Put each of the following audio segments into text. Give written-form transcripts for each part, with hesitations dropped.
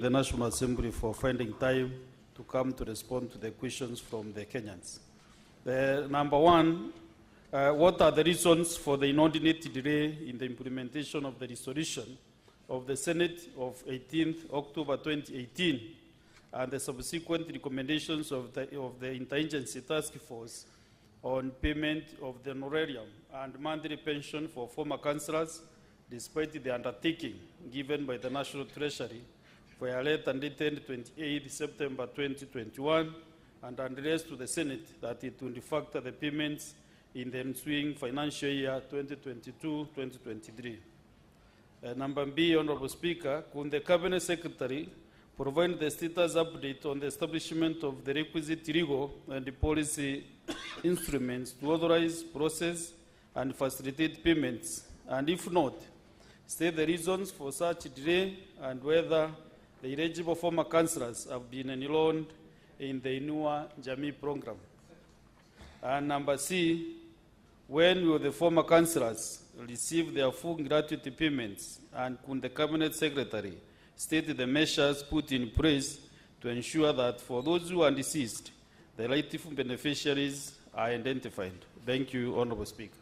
the National Assembly for finding time to come to respond to the questions from the Kenyans. Number one, what are the reasons for the inordinate delay in the implementation of the resolution of the Senate of 18th October 2018 and the subsequent recommendations of the Interagency Task Force on payment of the honorarium and monthly pension for former councillors, despite the undertaking given by the National Treasury for a letter dated 28 September 2021 and addressed to the Senate that it will factor the payments in the ensuing financial year 2022-2023. Number B, Honorable Speaker, could the Cabinet Secretary provide the status update on the establishment of the requisite legal and policy instruments to authorize, process, and facilitate payments? And if not, state the reasons for such delay and whether the eligible former councillors have been enrolled in the Inua Jamii program. And number C, when will the former councillors receive their full gratuity payments, and could the Cabinet Secretary state the measures put in place to ensure that for those who are deceased, the rightful beneficiaries are identified? Thank you, Honourable Speaker.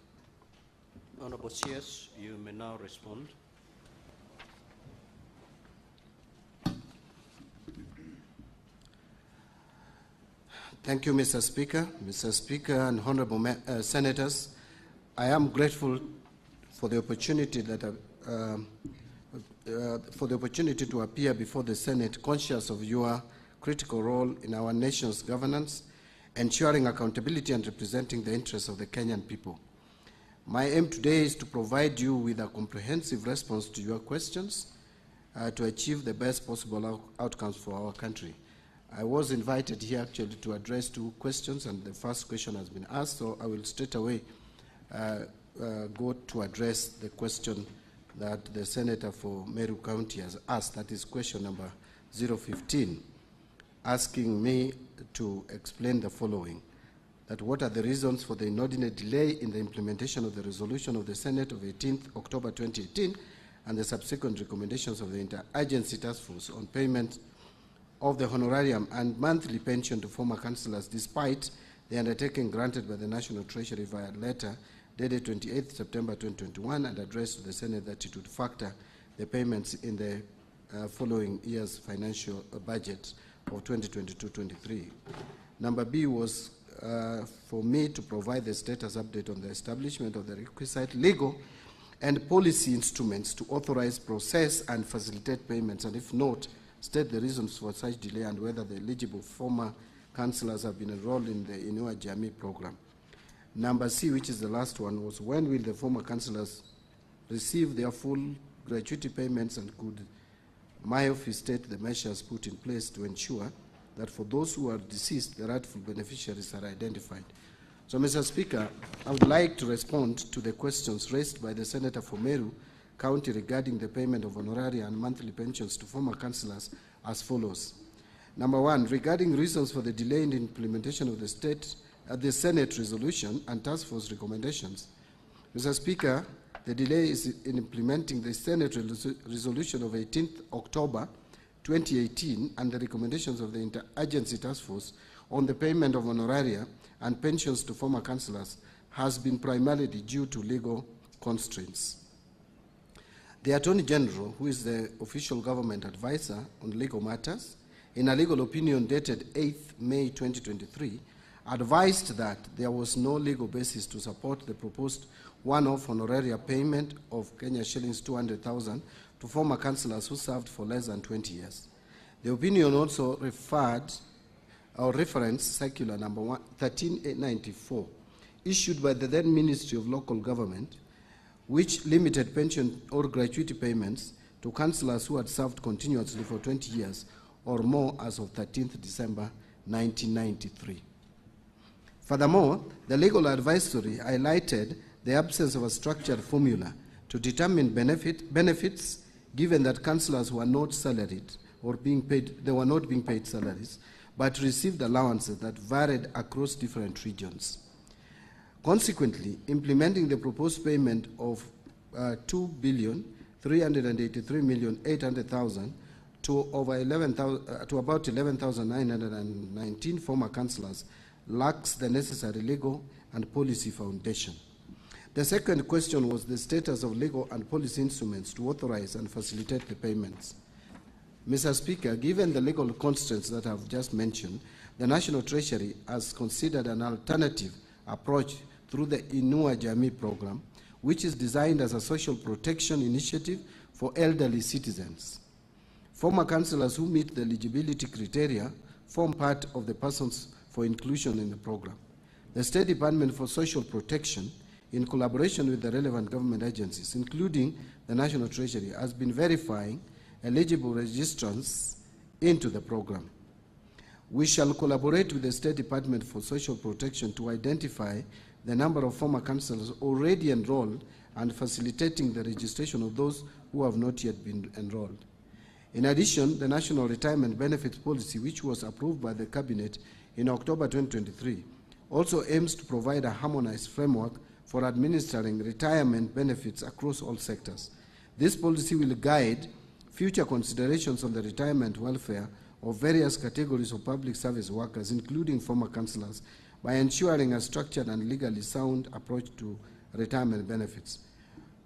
Honourable CS, you may now respond. Thank you, Mr. Speaker. Mr. Speaker and Honourable Senators, I am grateful for the opportunity to appear before the Senate, conscious of your critical role in our nation's governance, ensuring accountability and representing the interests of the Kenyan people. My aim today is to provide you with a comprehensive response to your questions to achieve the best possible outcomes for our country. I was invited here actually to address two questions, and the first question has been asked, so I will straight away go to address the question that the Senator for Meru County has asked. That is question number 015, asking me to explain the following: that what are the reasons for the inordinate delay in the implementation of the resolution of the Senate of 18th October 2018 and the subsequent recommendations of the Interagency Task Force on payment of the honorarium and monthly pension to former councillors, despite the undertaking granted by the National Treasury via letter dated 28 September 2021 and addressed to the Senate that it would factor the payments in the following year's financial budget of 2022-23. Number B was for me to provide the status update on the establishment of the requisite legal and policy instruments to authorize, process, and facilitate payments, and if not, state the reasons for such delay and whether the eligible former councillors have been enrolled in the Inua Jamii program. Number C, which is the last one, was when will the former councillors receive their full gratuity payments, and could my office state the measures put in place to ensure that for those who are deceased, the rightful beneficiaries are identified? So, Mr. Speaker, I would like to respond to the questions raised by the Senator for Meru County regarding the payment of honoraria and monthly pensions to former councillors as follows. Number one, regarding reasons for the delay in the implementation of the Senate resolution and task force recommendations. Mr. Speaker, the delay is in implementing the Senate resolution of 18th October 2018 and the recommendations of the Interagency Task Force on the payment of honoraria and pensions to former councillors has been primarily due to legal constraints. The Attorney General, who is the official government advisor on legal matters, in a legal opinion dated 8th May 2023, advised that there was no legal basis to support the proposed one-off honoraria payment of Kenya shillings 200,000 to former councillors who served for less than 20 years. The opinion also referenced circular number 13894, issued by the then Ministry of Local Government, which limited pension or gratuity payments to councillors who had served continuously for 20 years or more as of 13th December 1993. Furthermore, the legal advisory highlighted the absence of a structured formula to determine benefits, given that councillors were not salaried or being paid, they were not being paid salaries, but received allowances that varied across different regions. Consequently, implementing the proposed payment of 2,383,800,000 to about 11,919 former councillors lacks the necessary legal and policy foundation. The second question was the status of legal and policy instruments to authorize and facilitate the payments. Mr. Speaker, given the legal constraints that I've just mentioned, the National Treasury has considered an alternative approach through the Inua Jamii program, which is designed as a social protection initiative for elderly citizens. Former councillors who meet the eligibility criteria form part of the persons for inclusion in the program. The State Department for Social Protection, in collaboration with the relevant government agencies, including the National Treasury, has been verifying eligible registrants into the program. We shall collaborate with the State Department for Social Protection to identify the number of former councillors already enrolled and facilitating the registration of those who have not yet been enrolled. In addition, the National Retirement Benefits Policy, which was approved by the Cabinet in October 2023, also aims to provide a harmonized framework for administering retirement benefits across all sectors. This policy will guide future considerations on the retirement welfare of various categories of public service workers, including former councillors, by ensuring a structured and legally sound approach to retirement benefits.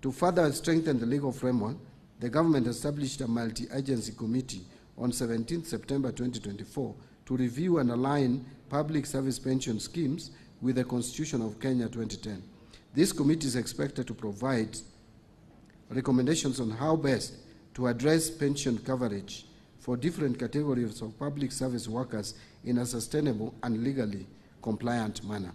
To further strengthen the legal framework, the government established a multi-agency committee on 17 September 2024 to review and align public service pension schemes with the Constitution of Kenya 2010. This committee is expected to provide recommendations on how best to address pension coverage for different categories of public service workers in a sustainable and legally compliant manner.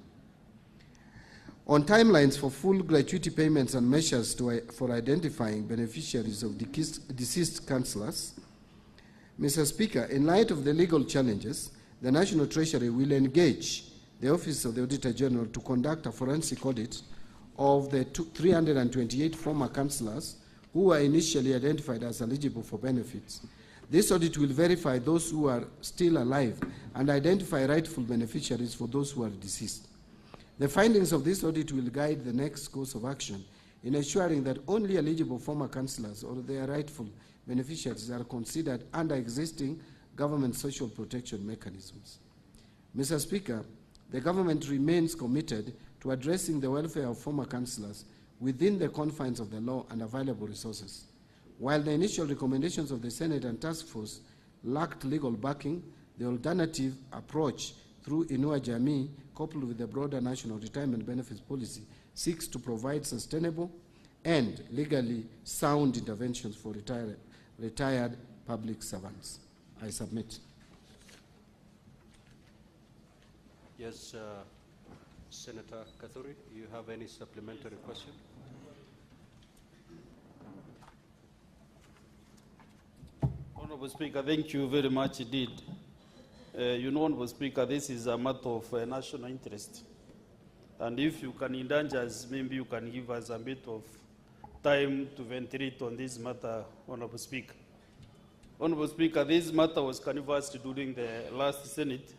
On timelines for full gratuity payments and measures for identifying beneficiaries of deceased councillors, Mr. Speaker, in light of the legal challenges, the National Treasury will engage the Office of the Auditor General to conduct a forensic audit of the 328 former councillors who were initially identified as eligible for benefits. This audit will verify those who are still alive and identify rightful beneficiaries for those who are deceased. The findings of this audit will guide the next course of action in ensuring that only eligible former councillors or their rightful beneficiaries are considered under existing government social protection mechanisms. Mr. Speaker, the government remains committed to addressing the welfare of former councillors within the confines of the law and available resources. While the initial recommendations of the Senate and Task Force lacked legal backing, the alternative approach through Inua Jamii, coupled with the broader national retirement benefits policy, seeks to provide sustainable and legally sound interventions for retired public servants. I submit. Yes, Senator Kathuri, you have any supplementary question? Honorable Speaker, thank you very much indeed. You know, Honorable Speaker, this is a matter of national interest. And if you can indulge us, maybe you can give us a bit of time to ventilate on this matter, Honorable Speaker. Honorable Speaker, this matter was canvassed during the last Senate.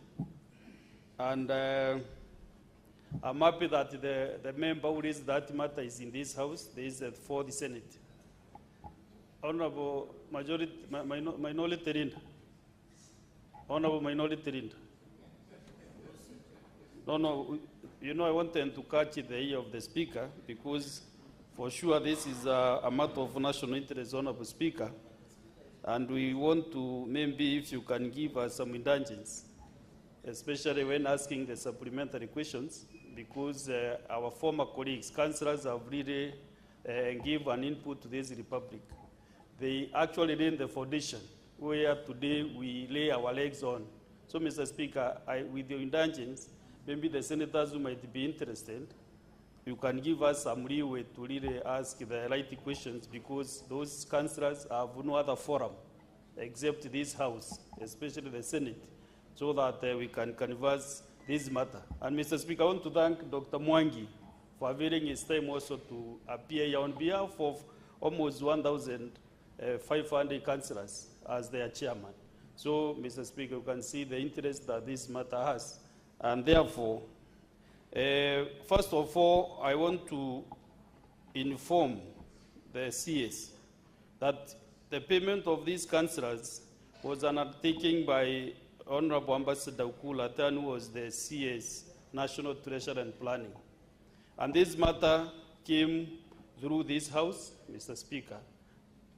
And I'm happy that the member who raised that matter is in this House. There is for the Senate. Honorable Minority Leader. Honorable Minority Leader. No, you know, I wanted to catch the ear of the Speaker because for sure this is a matter of national interest, Honorable Speaker. And we want to, maybe if you can give us some indulgence, especially when asking the supplementary questions, because our former colleagues, councillors, have really given an input to this republic. They actually laid the foundation where today we lay our legs on. So, Mr. Speaker, with your indulgence, maybe the senators who might be interested, you can give us some leeway to really ask the right questions, because those councillors have no other forum except this House, especially the Senate, so that we can canvass this matter. And Mr. Speaker, I want to thank Dr. Mwangi for availing his time also to appear here on behalf of almost 1,500 councillors as their chairman. So, Mr. Speaker, you can see the interest that this matter has. And therefore, first of all, I want to inform the CS that the payment of these councillors was an undertaking by Honorable Ambassador Ukula, who was the CS, National Treasury and Planning. And this matter came through this House, Mr. Speaker.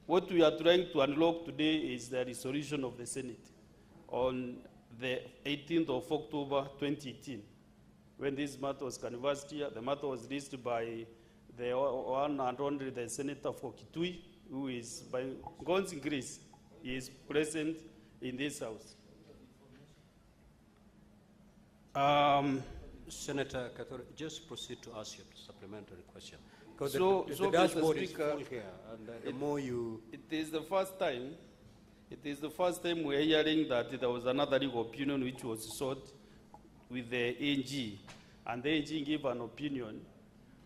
What we are trying to unlock today is the resolution of the Senate on the 18th of October 2018. When this matter was canvassed here, the matter was raised by the one and only the Senator for Kitui, who is, by God's grace, he is present in this House. Senator Kathore, just proceed to ask your supplementary question. Because So, the Mr. dashboard Speaker, is full here, and the more you... It is the first time we're hearing that there was another legal opinion which was sought with the AG, and the AG gave an opinion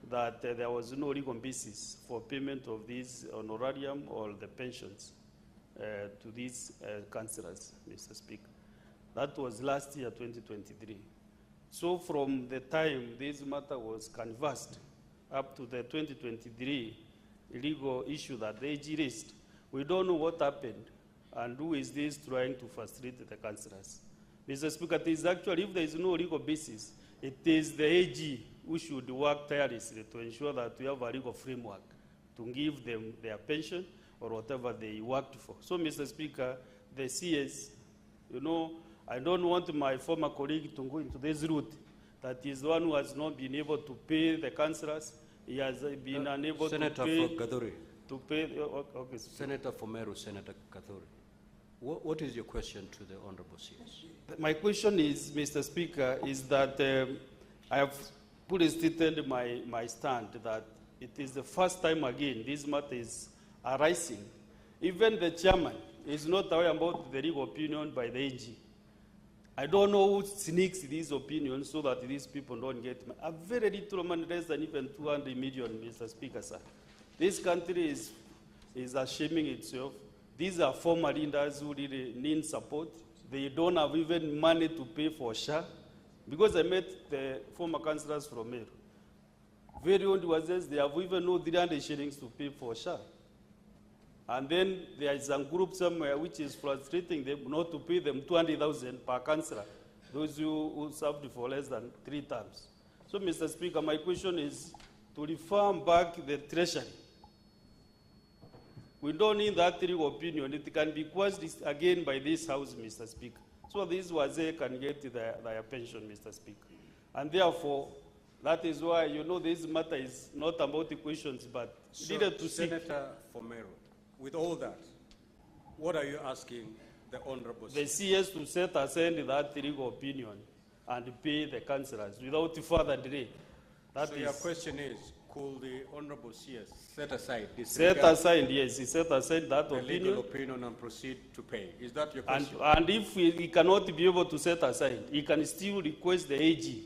that there was no legal basis for payment of these honorarium or the pensions to these councillors, Mr. Speaker. That was last year, 2023. So from the time this matter was canvassed up to the 2023 legal issue that the AG raised, we don't know what happened and who is this trying to frustrate the councillors. Mr. Speaker, it is actually, if there is no legal basis, it is the AG who should work tirelessly to ensure that we have a legal framework to give them their pension or whatever they worked for. So, Mr. Speaker, the CS, you know, I don't want my former colleague to go into this route that is the one who has not been able to pay the councillors. He has been unable Senator to pay. Okay, Senator for Meru, Senator Kathore. What is your question to the Honorable CS? My question is, Mr. Speaker, is that I have fully stated my stand that it is the first time again this matter is arising. Even the chairman is not aware about the legal opinion by the AG. I don't know who sneaks these opinions so that these people don't get a very little money, less than even 200 million, Mr. Speaker, sir. This country is ashaming itself. These are former leaders who really need support. They don't have even money to pay for SHA. Because I met the former councillors from Meru. Very old was this, they have even no 300 shillings to pay for SHA. And then there is a group somewhere which is frustrating them not to pay them 200,000 per councillor, those who served for less than 3 terms. So, Mr. Speaker, my question is to reform back the Treasury. We don't need that legal opinion. It can be quashed again by this House, Mr. Speaker. So this Wazir can get their pension, Mr. Speaker. And therefore, that is why, you know, this matter is not about the questions, but needed to seek. Senator Fomero, with all that, what are you asking the Honorable The CS to set aside that legal opinion and pay the councillors without further delay. So your question is, could the Honorable CS set aside this? Set aside, yes, he set aside that the opinion. legal opinion and proceed to pay. Is that your question? And if he cannot be able to set aside, he can still request the AG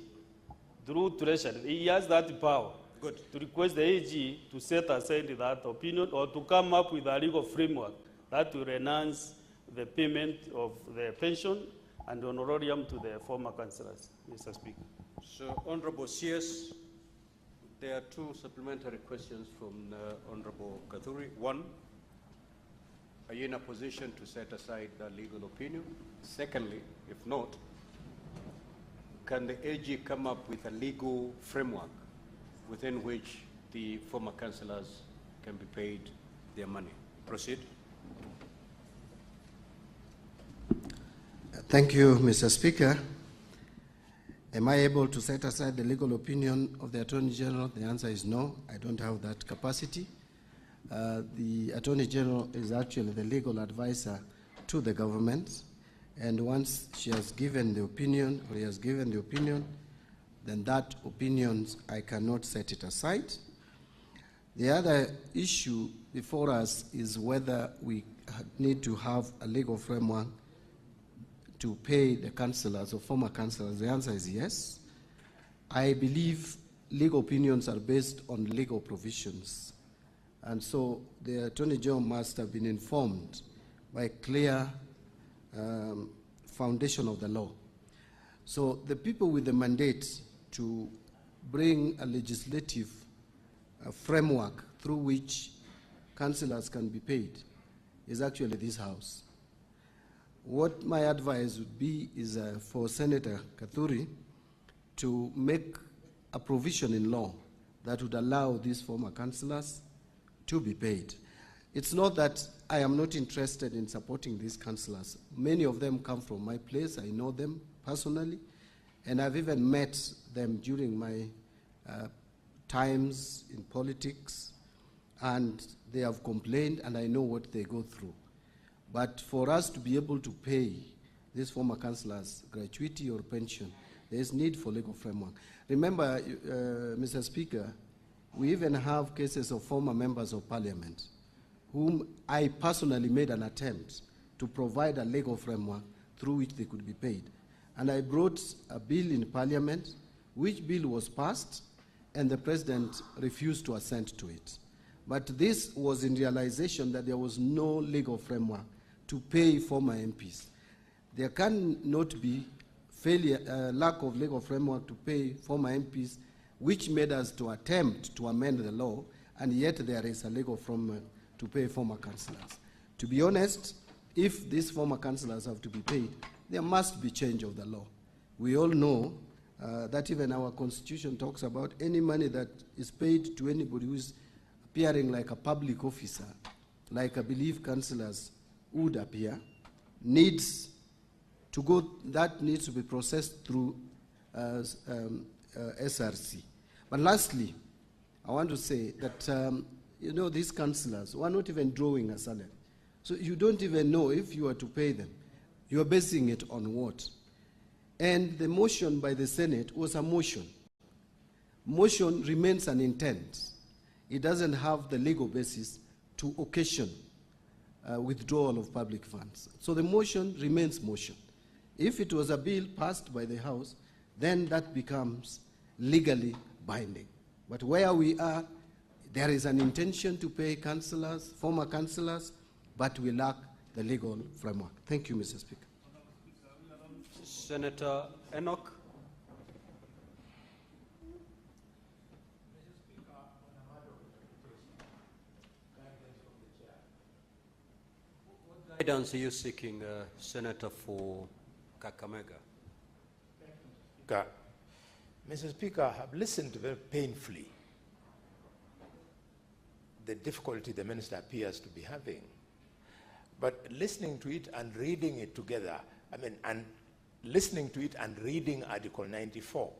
through Treasury. He has that power. Good. To request the AG to set aside that opinion or to come up with a legal framework that will enhance the payment of the pension and honorarium to the former councillors, Mr. Speaker. So, Honorable CS, there are 2 supplementary questions from Honorable Kathuri. 1, are you in a position to set aside the legal opinion? Secondly, if not, can the AG come up with a legal framework within which the former councillors can be paid their money? Proceed. Thank you, Mr. Speaker. Am I able to set aside the legal opinion of the Attorney General? The answer is no. I don't have that capacity. The Attorney General is actually the legal advisor to the government, and once she has given the opinion, or he has given the opinion, then that opinion, I cannot set it aside. The other issue before us is whether we need to have a legal framework to pay the councillors or former councillors. The answer is yes. I believe legal opinions are based on legal provisions. And so the Attorney General must have been informed by clear foundation of the law. So the people with the mandate to bring a legislative framework through which councillors can be paid is actually this House. What my advice would be is for Senator Kathuri to make a provision in law that would allow these former councillors to be paid. It's not that I am not interested in supporting these councillors. Many of them come from my place. I know them personally, and I've even met them during my times in politics, and they have complained, and I know what they go through. But for us to be able to pay these former councillors gratuity or pension, there is need for legal framework. Remember, Mr. Speaker, we even have cases of former members of parliament whom I personally made an attempt to provide a legal framework through which they could be paid. And I brought a bill in parliament, which bill was passed, and the president refused to assent to it. But this was in realization that there was no legal framework to pay former MPs. There cannot be lack of legal framework to pay former MPs, which made us to attempt to amend the law, and yet there is a legal framework to pay former councillors. To be honest, if these former councillors have to be paid, there must be change of the law. We all know that even our constitution talks about any money that is paid to anybody who is appearing like a public officer, like I believe councillors would appear, needs to be processed through SRC. But lastly, I want to say that these councillors were not even drawing a salary. So you don't even know if you are to pay them. You are basing it on what? And the motion by the Senate was a motion. Motion remains an intent. It doesn't have the legal basis to occasion withdrawal of public funds. So the motion remains motion. If it was a bill passed by the House, then that becomes legally binding. But where we are, there is an intention to pay councillors, former councillors, but we lack the legal framework. Thank you, Mr. Speaker. Senator Enoch. What guidance are you seeking, Senator, for Kakamega? Mr. Speaker, I have listened very painfully the difficulty the minister appears to be having. But listening to it and reading it together, and listening to it and reading Article 94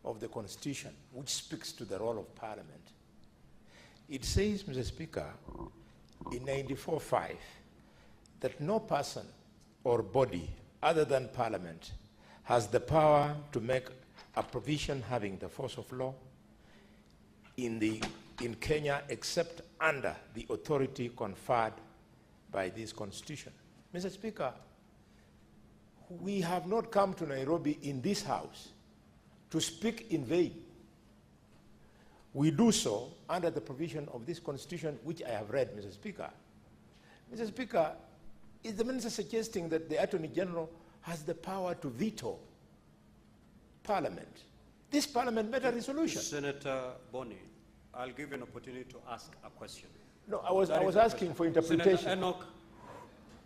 of the Constitution, which speaks to the role of Parliament, it says, Mr. Speaker, in 94.5, that no person or body other than Parliament has the power to make a provision having the force of law in Kenya except under the authority conferred by this Constitution. Mr. Speaker, we have not come to Nairobi in this House to speak in vain. We do so under the provision of this Constitution, which I have read, Mr. Speaker. Mr. Speaker, is the minister suggesting that the Attorney General has the power to veto Parliament? This Parliament made a resolution. Senator Boni, I'll give you an opportunity to ask a question. No, I was asking for interpretation. Senator Enoch,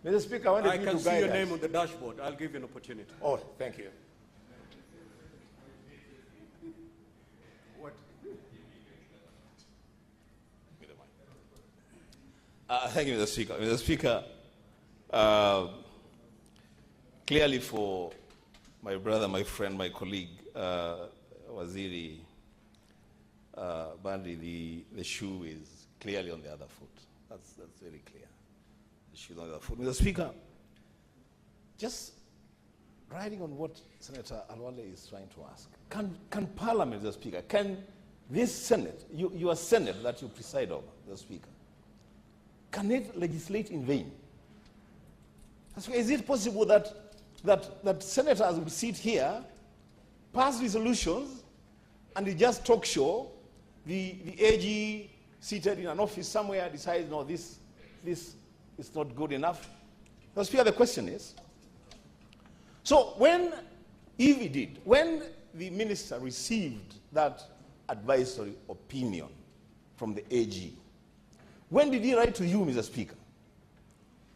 Mr. Speaker, I wanted you to guide us. I can see your name on the dashboard. I'll give you an opportunity. Oh, thank you. Thank you, Mr. Speaker. Mr. Speaker, clearly for my brother, my friend, my colleague, Waziri Mbadi, the shoe is clearly on the other foot. That's very clear. The shoe is on the other foot. Mr. Speaker, just riding on what Senator Alwale is trying to ask, can Parliament, Mr. Speaker, can this Senate, your Senate that you preside over, Mr. Speaker, can it legislate in vain? Is it possible that senators will sit here, pass resolutions, and they just talk show, the AG seated in an office somewhere decides, no, this is not good enough? Mr. Speaker, the question is, so when the minister received that advisory opinion from the AG, when did he write to you, Mr. Speaker,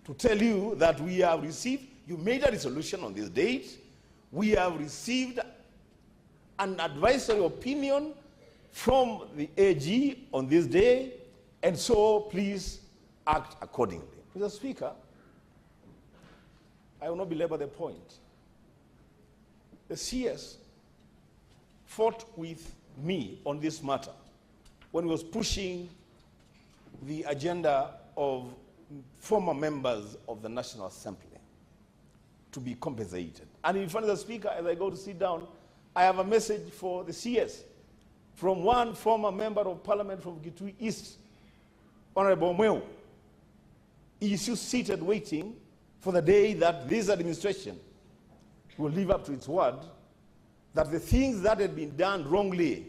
to tell you that we have received You made a resolution on this date. We have received an advisory opinion from the AG on this day, and so please act accordingly. Mr. Speaker, I will not belabor the point. The CS fought with me on this matter when he was pushing the agenda of former members of the National Assembly to be compensated. And in front of the Speaker, as I go to sit down, I have a message for the CS from one former member of Parliament from Kitui East, Honorable Mweu. He is still seated waiting for the day that this administration will live up to its word, that the things that had been done wrongly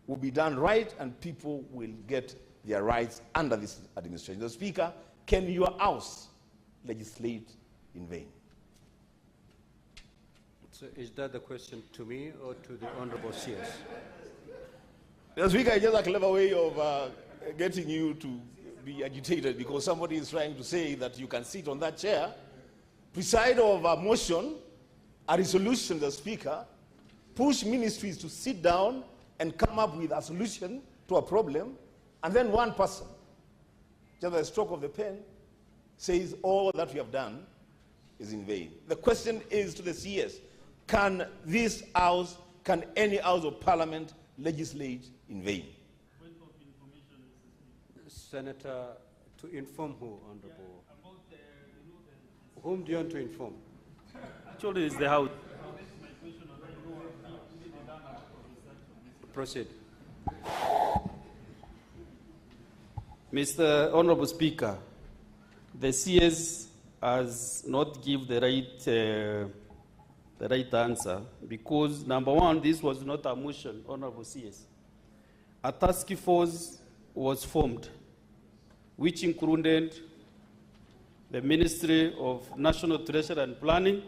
will be done right and people will get their rights under this administration. The Speaker, can your house legislate in vain? So is that the question to me or to the Honorable CS? The Speaker, it's just a clever way of getting you to be agitated because somebody is trying to say that you can sit on that chair, preside over a motion, a resolution, the Speaker, push ministries to sit down and come up with a solution to a problem, and then one person, just a stroke of the pen, says all that we have done is in vain. The question is to the CS, can this house, can any house of Parliament legislate in vain? Senator, to inform who, Honorable? Whom do you want to inform? Actually, it's the House. Proceed. Mr. Honorable Speaker, the CS has not given the right answer because, number one, this was not a motion, Honorable CS. A task force was formed, which included the Ministry of National Treasury and Planning,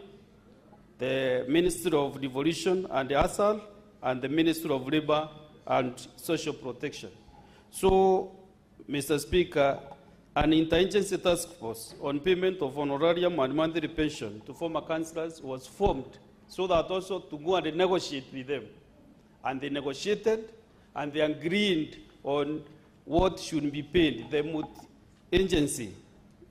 the Ministry of Devolution and ASAL, and the Ministry of Labor and Social Protection. So, Mr. Speaker, an interagency task force on payment of honorarium and monthly pension to former councillors was formed so that also to go and negotiate with them. And they negotiated and they agreed on what should be paid. The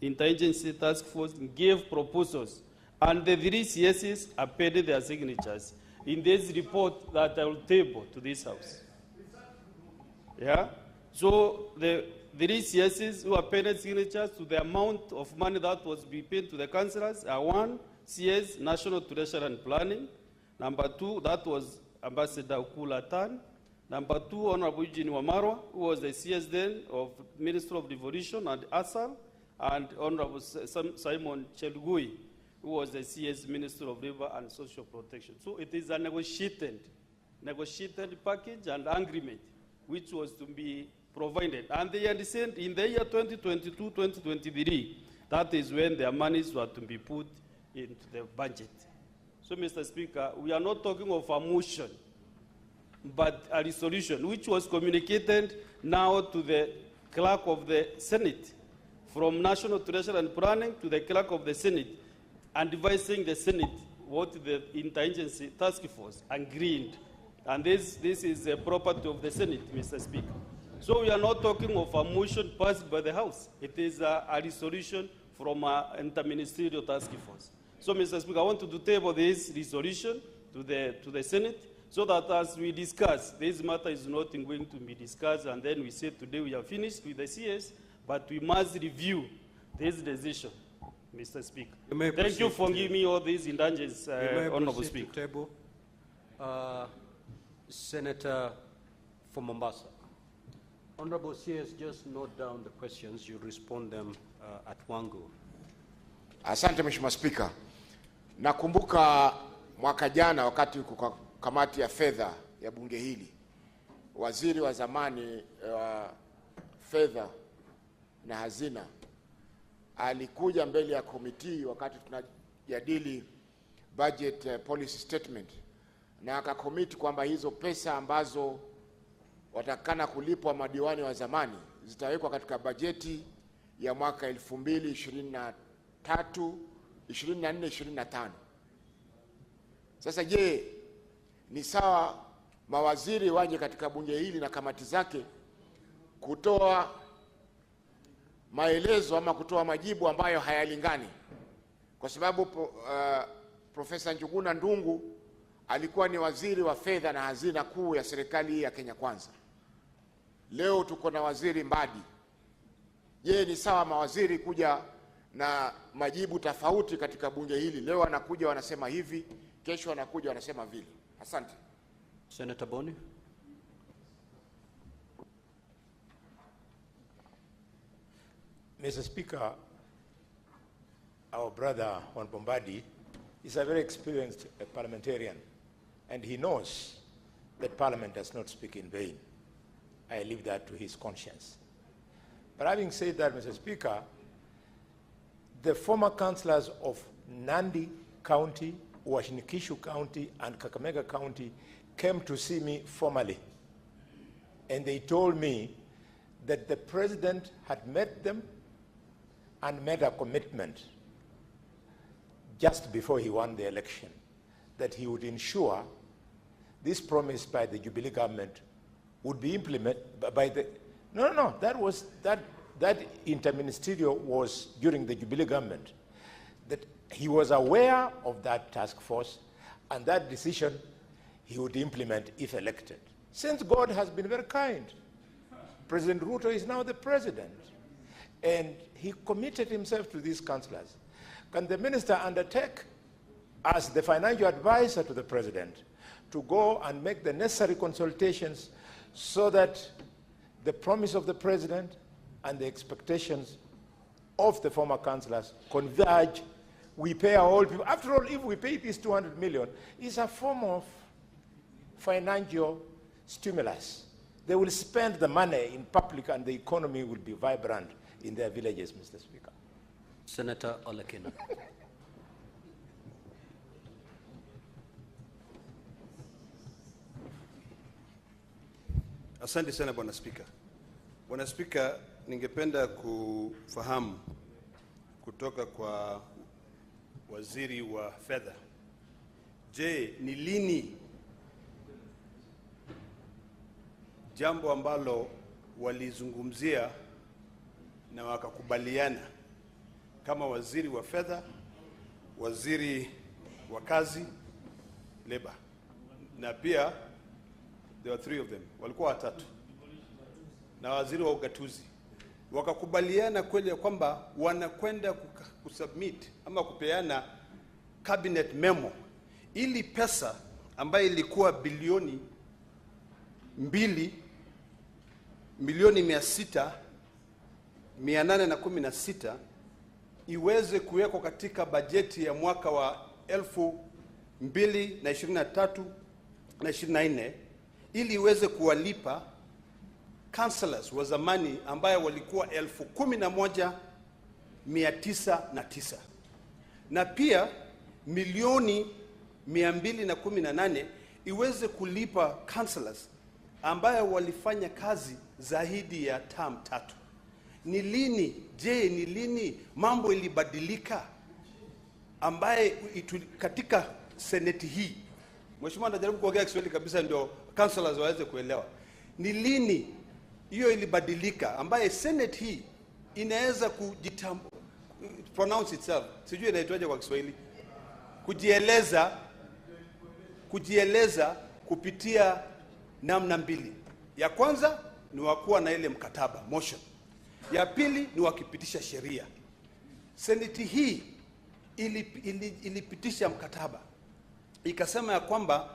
interagency task force gave proposals, and the 3 CSs appended their signatures in this report that I will table to this House. Yeah? So the 3 CSs who appended signatures to the amount of money that was be paid to the councillors are 1, CS, National Treasury and Planning. Number 2, that was Ambassador Ukula Tan. Number 2, Honorable Eugene Wamarwa, who was the CS then of Ministry of Devolution and ASAL, and Honorable Simon Chelugui, who was the CS Minister of Labor and Social Protection. So it is a negotiated package and agreement which was to be provided. And they understand in the year 2022-2023, that is when their monies were to be put into the budget. So, Mr. Speaker, we are not talking of a motion, but a resolution which was communicated now to the clerk of the Senate, from National Treasury and Planning to the clerk of the Senate, advising the Senate what the interagency task force agreed. And this is a property of the Senate, Mr. Speaker. So we are not talking of a motion passed by the House. It is a resolution from an interministerial task force. So, Mr. Speaker, I want to table this resolution to the Senate so that as we discuss, this matter is not going to be discussed and then we say today we are finished with the CS, but we must review this decision, Mr. Speaker. Thank you for giving me all these indulgences, Honorable Speaker. Table. Senator from Mombasa. Honorable CS, just note down the questions. You respond them at one go. Asante Mheshimiwa Spika. Nakumbuka mwaka jana wakati kwa kamati ya fedha ya bunge hili, waziri wa zamani wa fedha na hazina alikuja mbele ya komiti wakati tunajadili budget policy statement, na akakomiti kwamba hizo pesa ambazo watakana kulipwa madiwani wa zamani zitawekwa katika bajeti ya mwaka 2023 24-25. Sasa je, ni sawa mawaziri waje katika bunge hili na kamati zake kutoa maelezo ama kutoa majibu ambayo hayalingani? Kwa sababu Profesa Njuguna Ndung'u alikuwa ni waziri wa fedha na hazina kuu ya serikali ya Kenya Kwanza. Leo tuko na waziri Mbadi. Je, ni sawa mawaziri kuja na majibu tofauti katika bunge hili? Leo wanakuja wanasema hivi, kesho wanakuja wanasema vile. Asante. Senator Boni. Mr. Speaker, our brother Mbadi is a very experienced parliamentarian, and he knows that Parliament does not speak in vain. I leave that to his conscience. But having said that, Mr. Speaker, the former councillors of Nandi County, Uasin Gishu County, and Kakamega County came to see me formally, and they told me that the president had met them and made a commitment just before he won the election that he would ensure this promise by the Jubilee government would be implemented by the... No, that interministerial was during the Jubilee government, that he was aware of that task force, and that decision he would implement if elected. Since God has been very kind, President Ruto is now the president, and he committed himself to these councillors. Can the minister undertake, as the financial advisor to the president, to go and make the necessary consultations so that the promise of the president and the expectations of the former councillors converge? We pay our old people. After all, if we pay this 200 million, it's a form of financial stimulus. They will spend the money in public and the economy will be vibrant in their villages, Mr. Speaker. Senator Olekina. Asante sana Bwana Spika. Bwana Spika, ningependa kufahamu kutoka kwa waziri wa fedha. Je, ni lini jambo ambalo walizungumzia na wakakubaliana kama waziri wa fedha, waziri wa kazi, labor, na pia there were 3 of them, walikuwa watatu, na waziri wa ugatuzi, wakakubaliana kweli kwamba wanakwenda kusubmit ama kupeana cabinet memo ili pesa ambayo ilikuwa bilioni 2,600,816 iweze kuwekwa katika bajeti ya mwaka wa 2023 na 24 ili iweze kuwalipa councillors wa zamani ambayo walikuwa 11,909, na pia milioni 218 iweze kulipa councillors ambayo walifanya kazi zaidi ya term 3. Ni lini? Je, ni lini mambo ilibadilika ambaye katika seneti hii? Mheshimiwa, najaribu kuongea Kiswahili kabisa ndio councillors waweze kuelewa. Ni lini hiyo ilibadilika ambaye seneti hii inaweza pronounce itself, sijui inaitwaje kwa Kiswahili, kujieleza kupitia namna mbili. Ya kwanza ni wakuwa na ile mkataba motion, ya pili ni wakipitisha sheria. Seneti hii ilipitisha mkataba, ikasema ya kwamba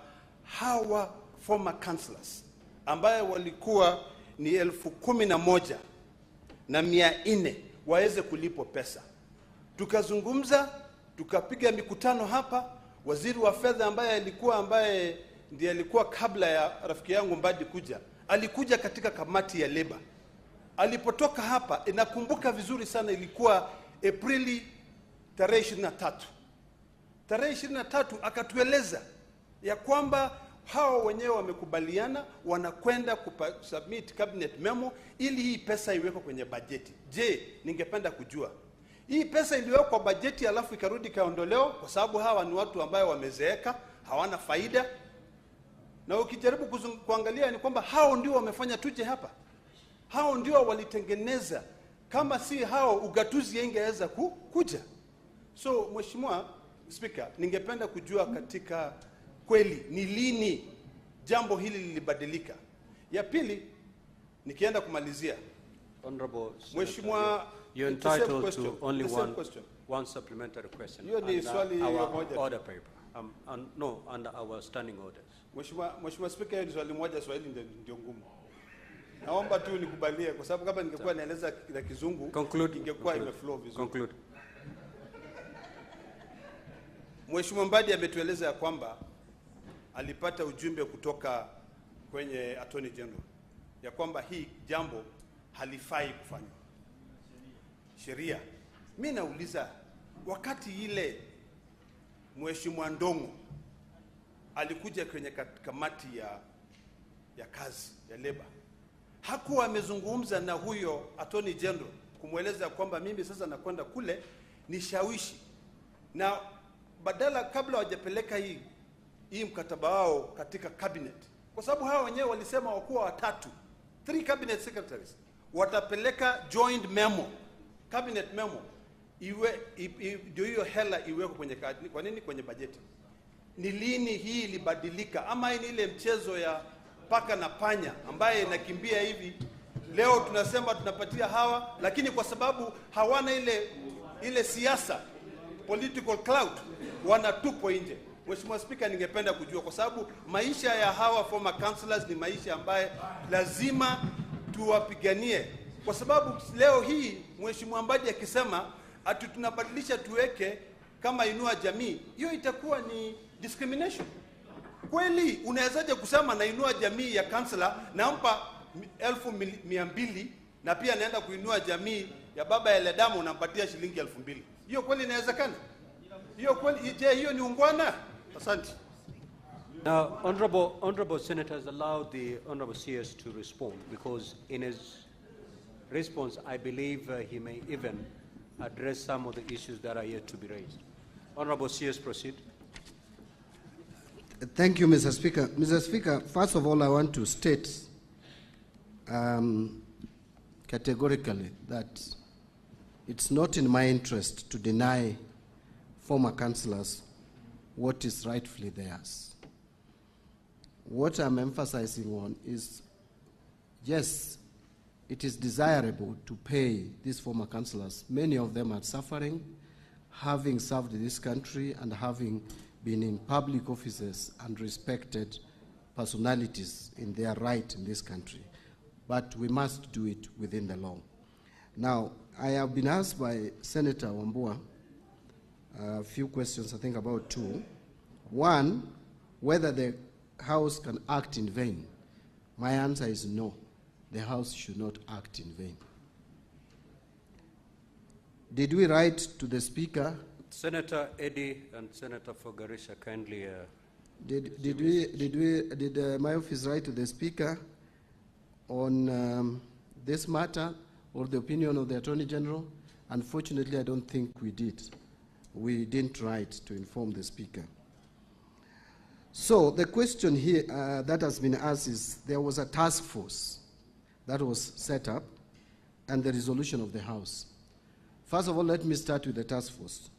hawa former councillors ambayo walikuwa ni 11,400 waweze kulipwa pesa. Tukazungumza, tukapiga mikutano hapa. Waziri wa fedha ambaye ndiye alikuwa kabla ya rafiki yangu Mbadi kuja, alikuja katika kamati ya labor. Alipotoka hapa, inakumbuka vizuri sana, ilikuwa Aprili tarehe 23. Tarehe 23 akatueleza ya kwamba hao wenyewe wamekubaliana wanakwenda submit cabinet memo ili hii pesa iwekwe kwenye bajeti. Je, ningependa kujua Hii pesa iliwekwa kwa bajeti alafu ikarudi ikaondolewa kwa sababu hawa ni watu ambao wamezeeka, hawana faida. Na ukijaribu kuangalia ni kwamba hao ndio wamefanya tuje hapa. Hao ndio walitengeneza. Kama si hao ugatuzi ingeweza kuja. So Mheshimiwa Speaker, ningependa kujua katika kweli ni lini jambo hili lilibadilika. Ya pili, nikienda kumalizia. Honorable Mheshimiwa, you're entitled to only one supplementary question. Hiyo ni swali our moja. Order paper. No, under our standing orders. Mheshimiwa Speaker, hiyo ni swali moja, swali ndio ngumu. Naomba tu nikubalie kwa sababu kama ningekuwa naeleza na Kizungu ingekuwa imeflow vizuri. Conclude. Mheshimiwa Mbadi ametueleza ya kwamba alipata ujumbe kutoka kwenye Attorney General ya kwamba hii jambo halifai kufanywa. Sheria. Mimi nauliza, wakati ile Mheshimiwa Ndongo alikuja kwenye kamati ya kazi ya labor, hakuwa amezungumza na huyo Attorney General kumweleza kwamba mimi sasa nakwenda kule nishawishi, na badala kabla hawajapeleka hii mkataba wao katika cabinet, kwa sababu hao wenyewe walisema wakuwa watatu, 3 cabinet secretaries watapeleka joint memo, cabinet memo, ndio hiyo hela iweko kwenye, kwa nini kwenye bajeti? Ni lini hii ilibadilika? Ama ni ile mchezo ya paka na panya ambaye inakimbia hivi, leo tunasema tunapatia hawa, lakini kwa sababu hawana ile siasa, political clout, wanatupwa nje. Mheshimiwa Speaker, ningependa kujua kwa sababu maisha ya hawa former councillors ni maisha ambaye lazima tuwapiganie, kwa sababu leo hii Mheshimiwa Mbadi akisema ati tunabadilisha tuweke kama Inua Jamii, hiyo itakuwa ni discrimination. Kweli unawezaje kusema na Inua Jamii ya councillor nampa 1,200 na pia naenda kuinua jamii ya baba ya Ledamo unampatia shilingi 2,000? Hiyo kweli inawezekana? Hiyo kweli, je, hiyo ni ungwana? Asante. Now, honorable senators, allow the honorable CS to respond, because in his response, I believe he may even address some of the issues that are yet to be raised. Honorable CS, proceed. Thank you, Mr. Speaker. Mr. Speaker, first of all, I want to state categorically that it's not in my interest to deny former councillors what is rightfully theirs. What I'm emphasizing on is, yes, it is desirable to pay these former councillors. Many of them are suffering, having served this country and having been in public offices and respected personalities in their right in this country. But we must do it within the law. Now, I have been asked by Senator Wambua a few questions, I think about 2. One, whether the House can act in vain. My answer is no. The House should not act in vain. Did we write to the Speaker? Senator Eddy and Senator Fogarisha, kindly. Did my office write to the Speaker on this matter or the opinion of the Attorney General? Unfortunately, I don't think we did. We didn't write to inform the Speaker. So the question here that has been asked is, there was a task force that was set up and the resolution of the House. First of all, let me start with the task force.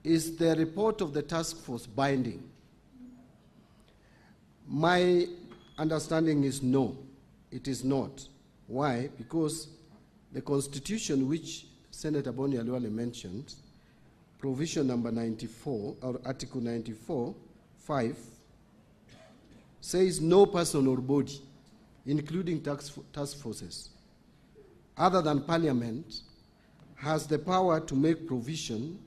Is the report of the task force binding? My understanding is no, it is not. Why? Because the Constitution, which Senator Boni Aluale mentioned, provision number 94, or Article 94, 5, says no person or body, including task forces, other than Parliament, has the power to make provision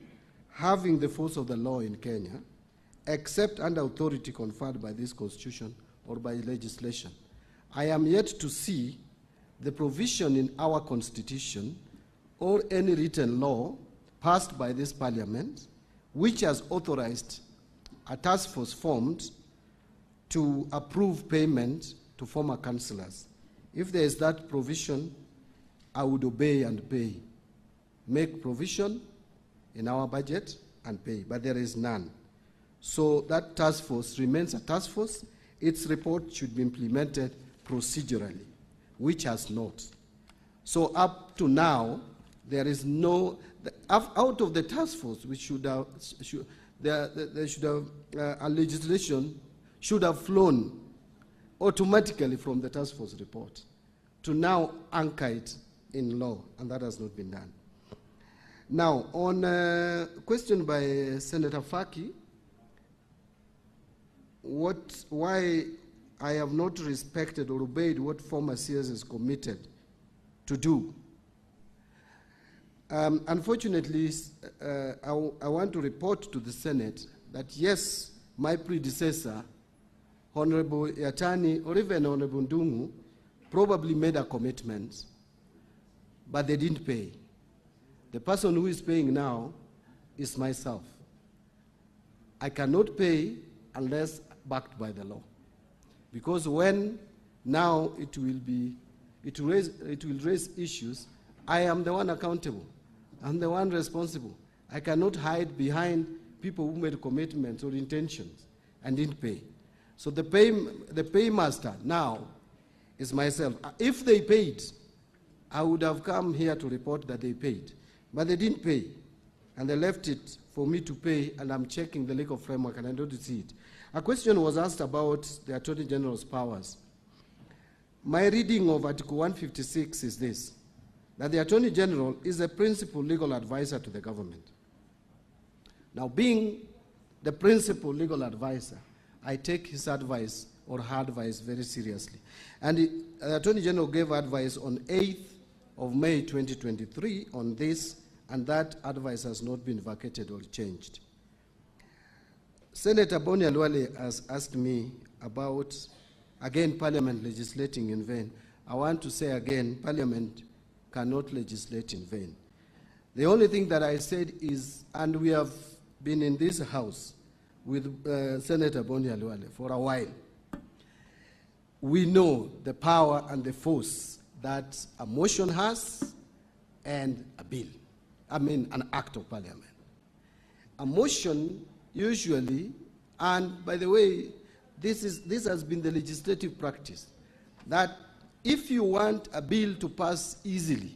having the force of the law in Kenya, except under authority conferred by this Constitution or by legislation. I am yet to see the provision in our Constitution or any written law passed by this Parliament which has authorized a task force formed to approve payment to former councillors. If there is that provision, I would obey and pay. Make provision in our budget and pay, but there is none. So that task force remains a task force. Its report should be implemented procedurally, which has not. So up to now, there is no, out of the task force, which should have, a legislation should have flown automatically from the task force report to now anchor it in law, and that has not been done. Now, on a question by Senator Faki, why I have not respected or obeyed what former CS is committed to do. Unfortunately, I want to report to the Senate that yes, my predecessor, Honorable Yatani, or even Honorable Ndungu, probably made a commitment, but they didn't pay. The person who is paying now is myself. I cannot pay unless backed by the law. Because when now it will raise issues, I am the one accountable. I'm the one responsible. I cannot hide behind people who made commitments or intentions and didn't pay. So the paymaster now is myself. If they paid, I would have come here to report that they paid. But they didn't pay. And they left it for me to pay, and I'm checking the legal framework, and I don't see it. A question was asked about the Attorney General's powers. My reading of Article 156 is this, that the Attorney General is the principal legal advisor to the government. Now, being the principal legal advisor, I take his advice or her advice very seriously. And the Attorney General gave advice on 8th of May 2023 on this, and that advice has not been vacated or changed. Senator Boni Alwale has asked me about, again, Parliament legislating in vain. I want to say again, Parliament cannot legislate in vain. The only thing that I said is, and we have been in this house with Senator Boni Alwale for a while, we know the power and the force that a motion has and a bill, an act of Parliament. A motion usually, and by the way, this has been the legislative practice, that if you want a bill to pass easily,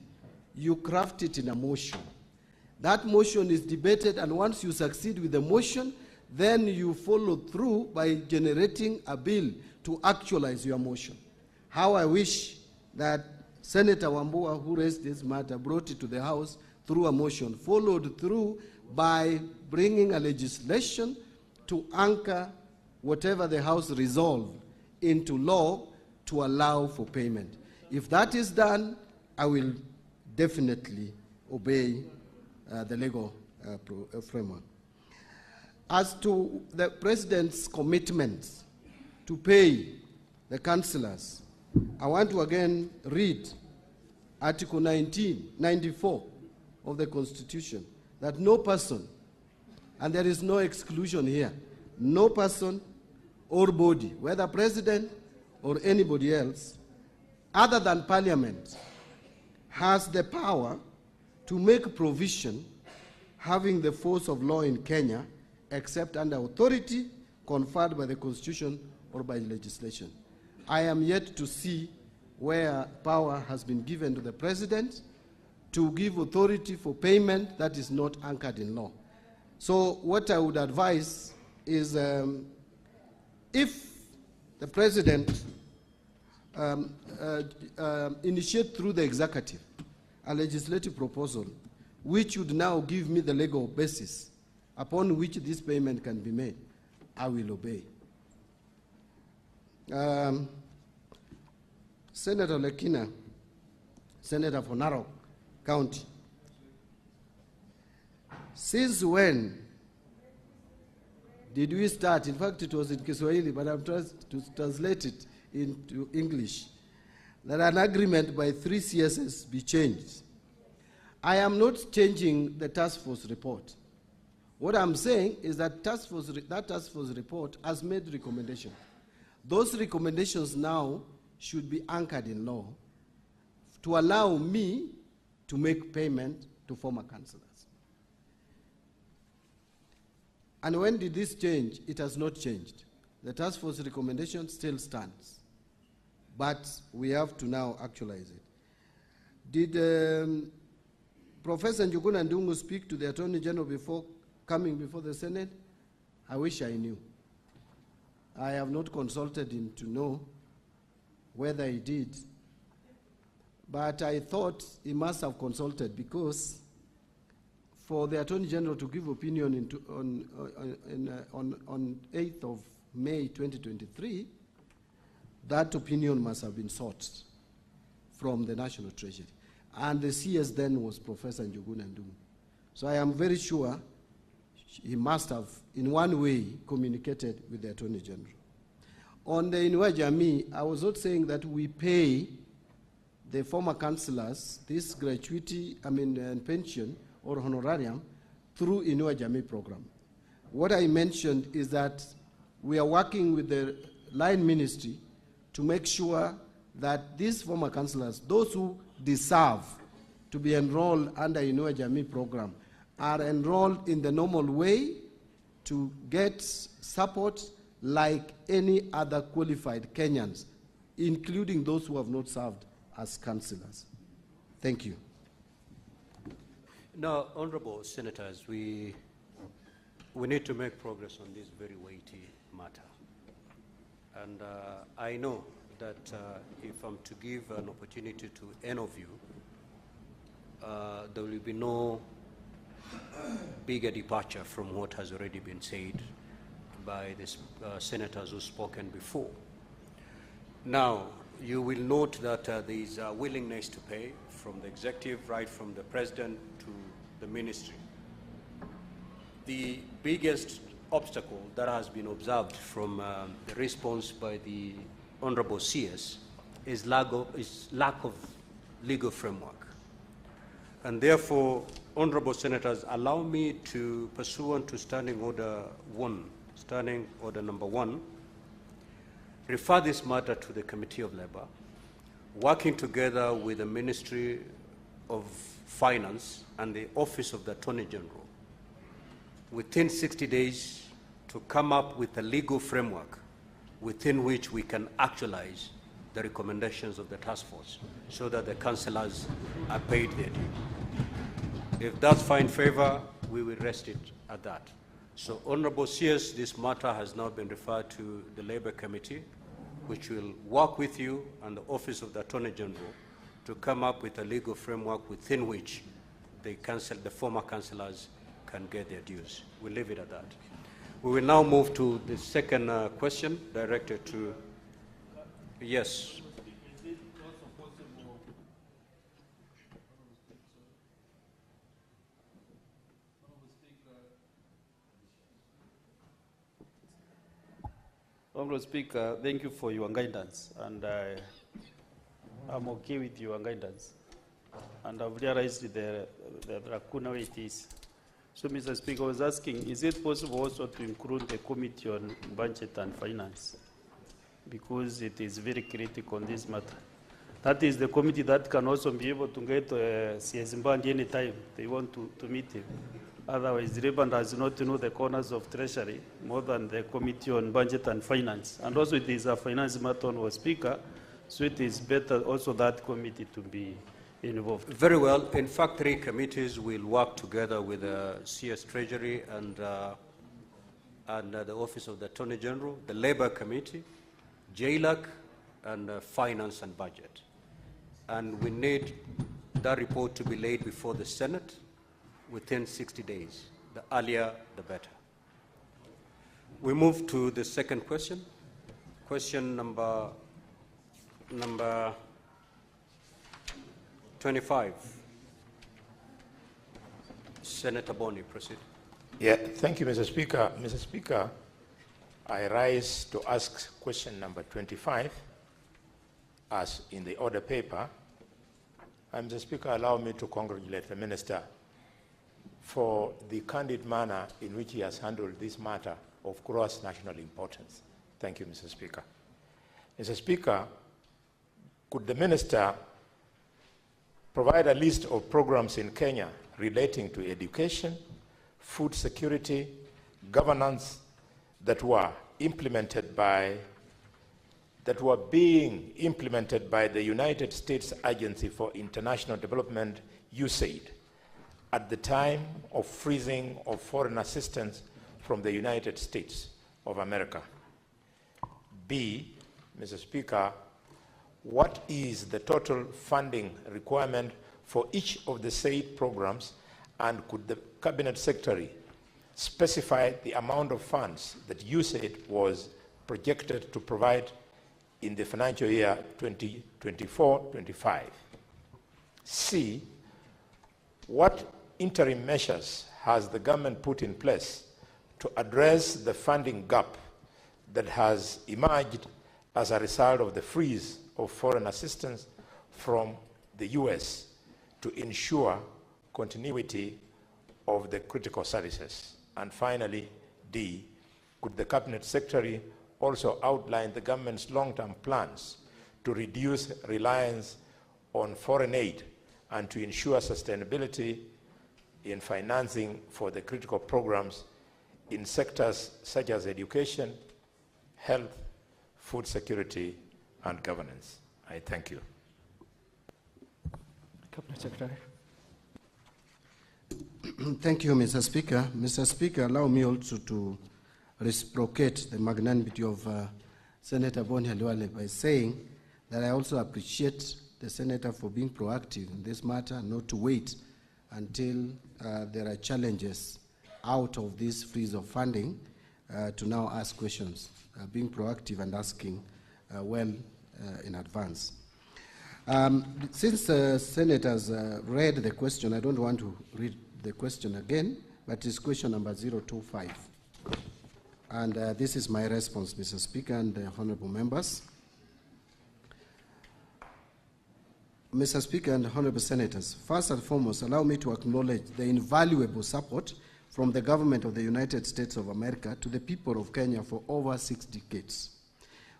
you craft it in a motion. That motion is debated, and once you succeed with the motion, then you follow through by generating a bill to actualize your motion. How I wish that Senator Wambua, who raised this matter, brought it to the House through a motion, followed through by bringing a legislation to anchor whatever the House resolved into law to allow for payment. If that is done, I will definitely obey the legal framework. As to the President's commitments to pay the councillors, I want to again read Article 94 of the Constitution, that no person, and there is no exclusion here, no person or body, whether President or anybody else, other than Parliament, has the power to make provision having the force of law in Kenya, except under authority conferred by the Constitution or by legislation. I am yet to see where power has been given to the President to give authority for payment that is not anchored in law. So what I would advise is if the President initiate through the executive a legislative proposal which would now give me the legal basis upon which this payment can be made, I will obey. Senator Lekina, Senator for Narok County, since when did we start? In fact, it was in Kiswahili, but I'm trying to translate it into English, that an agreement by 3 CSs be changed. I am not changing the task force report. What I'm saying is that task force report has made recommendations. Those recommendations now should be anchored in law to allow me to make payment to former councillors. And when did this change? It has not changed. The task force recommendation still stands. But we have to now actualize it. Did Professor Njuguna Ndung'u speak to the Attorney General before coming before the Senate? I wish I knew. I have not consulted him to know whether he did. But I thought he must have consulted, because for the Attorney General to give opinion on 8th of May 2023, that opinion must have been sought from the National Treasury. And the CS then was Professor Njuguna Ndung'u. So I am very sure he must have, in one way, communicated with the Attorney General. On the Inua Jamii, I was not saying that we pay the former councillors this gratuity, pension or honorarium through Inua Jamii program. What I mentioned is that we are working with the line ministry to make sure that these former councillors, those who deserve to be enrolled under Inua Jamii program, are enrolled in the normal way to get support like any other qualified Kenyans, including those who have not served as councillors. Thank you. Now, honorable senators, we need to make progress on this very weighty matter. And I know that if I'm to give an opportunity to any of you, there will be no bigger departure from what has already been said by the senators who've spoken before. Now, you will note that there is a willingness to pay from the executive, right from the president to the ministry. The biggest obstacle that has been observed from the response by the Honorable CS is lack of legal framework. And therefore, Honorable Senators, allow me to, pursuant to Standing Order Number 1, refer this matter to the Committee of Labor, working together with the Ministry of Finance and the Office of the Attorney General, within 60 days to come up with a legal framework within which we can actualize the recommendations of the task force so that the councillors are paid their due. If that's fine favor, we will rest it at that. So, Honorable CS, this matter has now been referred to the Labour Committee, which will work with you and the Office of the Attorney General to come up with a legal framework within which the former councillors can get their dues. We'll leave it at that. We will now move to the second question directed to, yes. Honorable Speaker, thank you for your guidance, and I'm okay with your guidance. And I've realized the lacuna where it is. So, Mr. Speaker, I was asking, is it possible also to include the Committee on Budget and Finance? Because it is very critical on this matter. That is the committee that can also be able to get CS Mbadi anytime they want to meet him. Otherwise, the Labour does not know the corners of Treasury more than the Committee on Budget and Finance. And also it is a finance matter, Honorable Speaker, so it is better also that committee to be involved. Very well. In fact, 3 committees will work together with the CS Treasury and the Office of the Attorney General, the Labour Committee, JLAC, and Finance and Budget. And we need that report to be laid before the Senate within 60 days. The earlier, the better. We move to the second question. Question number 25. Senator Boni, proceed. Yeah, thank you, Mr. Speaker. Mr. Speaker, I rise to ask question number 25 as in the order paper. And Mr. Speaker, allow me to congratulate the Minister for the candid manner in which he has handled this matter of gross national importance. Thank you, Mr. Speaker. Mr. Speaker, could the Minister provide a list of programs in Kenya relating to education, food security, governance that were being implemented by the United States Agency for International Development, USAID, at the time of freezing of foreign assistance from the United States of America? B, Mr. Speaker, what is the total funding requirement for each of the said programs, and could the Cabinet Secretary specify the amount of funds that USAID was projected to provide in the financial year 2024-25? C, what interim measures has the government put in place to address the funding gap that has emerged as a result of the freeze of foreign assistance from the US to ensure continuity of the critical services? And finally, D, could the Cabinet Secretary also outline the government's long-term plans to reduce reliance on foreign aid and to ensure sustainability in financing for the critical programs in sectors such as education, health, food security, and governance? I thank you. Cabinet Secretary. Thank you, Mr. Speaker. Mr. Speaker, allow me also to reciprocate the magnanimity of Senator Boni Halwale by saying that I also appreciate the Senator for being proactive in this matter, not to wait until there are challenges out of this freeze of funding to now ask questions, being proactive and asking well in advance. Since the Senate has read the question, I don't want to read the question again, but it's question number 025. And this is my response, Mr. Speaker and the honorable members. Mr. Speaker and honorable senators, first and foremost, allow me to acknowledge the invaluable support from the government of the United States of America to the people of Kenya for over 6 decades.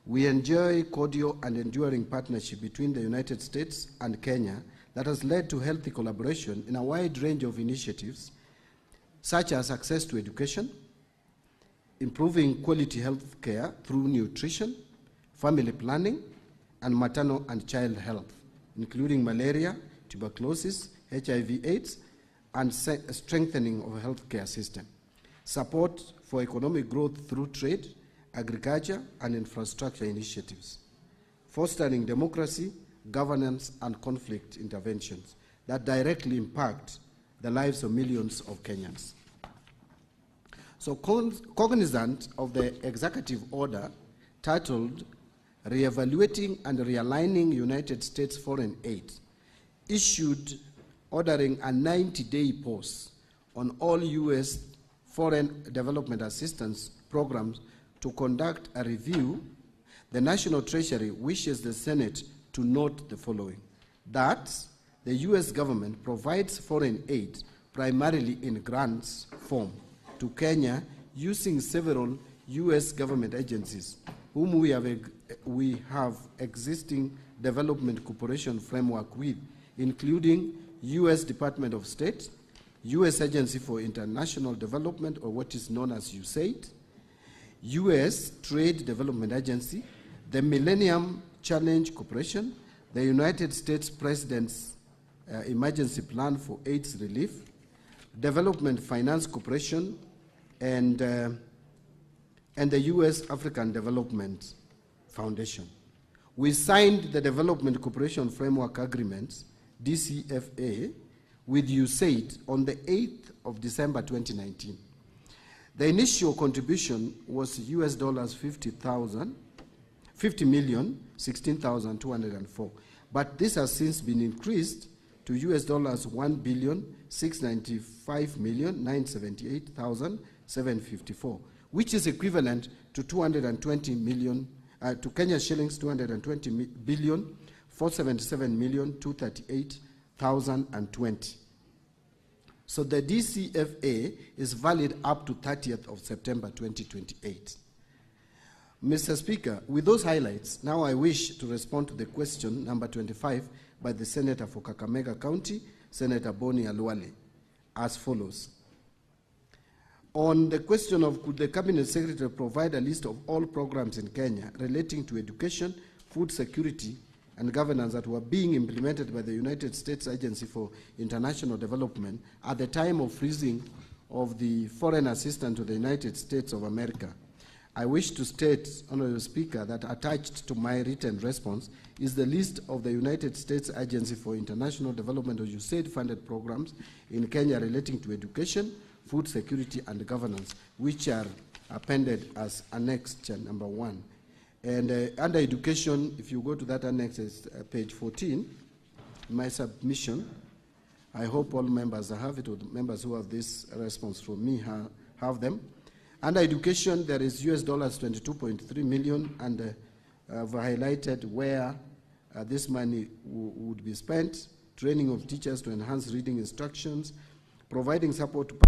We enjoy cordial and enduring partnership between the United States and Kenya that has led to healthy collaboration in a wide range of initiatives, such as access to education, improving quality health care through nutrition, family planning, and maternal and child health, including malaria, tuberculosis, HIV/AIDS, and strengthening of a healthcare system, support for economic growth through trade, agriculture, and infrastructure initiatives, fostering democracy, governance, and conflict interventions that directly impact the lives of millions of Kenyans. So, cognizant of the executive order titled Reevaluating and Realigning United States Foreign Aid, issued ordering a 90-day pause on all U.S. foreign development assistance programs to conduct a review, the National Treasury wishes the Senate to note the following: that the U.S. government provides foreign aid primarily in grants form to Kenya using several U.S. government agencies whom we have existing development cooperation framework with, including U.S. Department of State, U.S. Agency for International Development, or what is known as USAID, U.S. Trade Development Agency, the Millennium Challenge Corporation, the United States President's Emergency Plan for AIDS Relief, Development Finance Corporation, and the U.S. African Development Foundation. We signed the Development Cooperation Framework Agreement, DCFA, with USAID on the 8th of December 2019. The initial contribution was $50,016,204, but this has since been increased to $1,695,978,754, which is equivalent to 220 million, to Kenya shillings 220,477,238,020. So the DCFA is valid up to 30th of September 2028. Mr. Speaker, with those highlights, now I wish to respond to the question number 25 by the Senator for Kakamega County, Senator Boni Halwale, as follows. On the question of could the Cabinet Secretary provide a list of all programs in Kenya relating to education, food security, and governance that were being implemented by the United States Agency for International Development at the time of freezing of the foreign assistance to the United States of America. I wish to state, Honorable Speaker, that attached to my written response is the list of the United States Agency for International Development or USAID-funded programs in Kenya relating to education, food security, and governance, which are appended as Annex number 1. And under education, if you go to that annex, it's page 14, my submission. I hope all members have it, or the members who have this response from me have them. Under education, there is US dollars 22.3 million, and I've highlighted where this money would be spent: training of teachers to enhance reading instructions, providing support to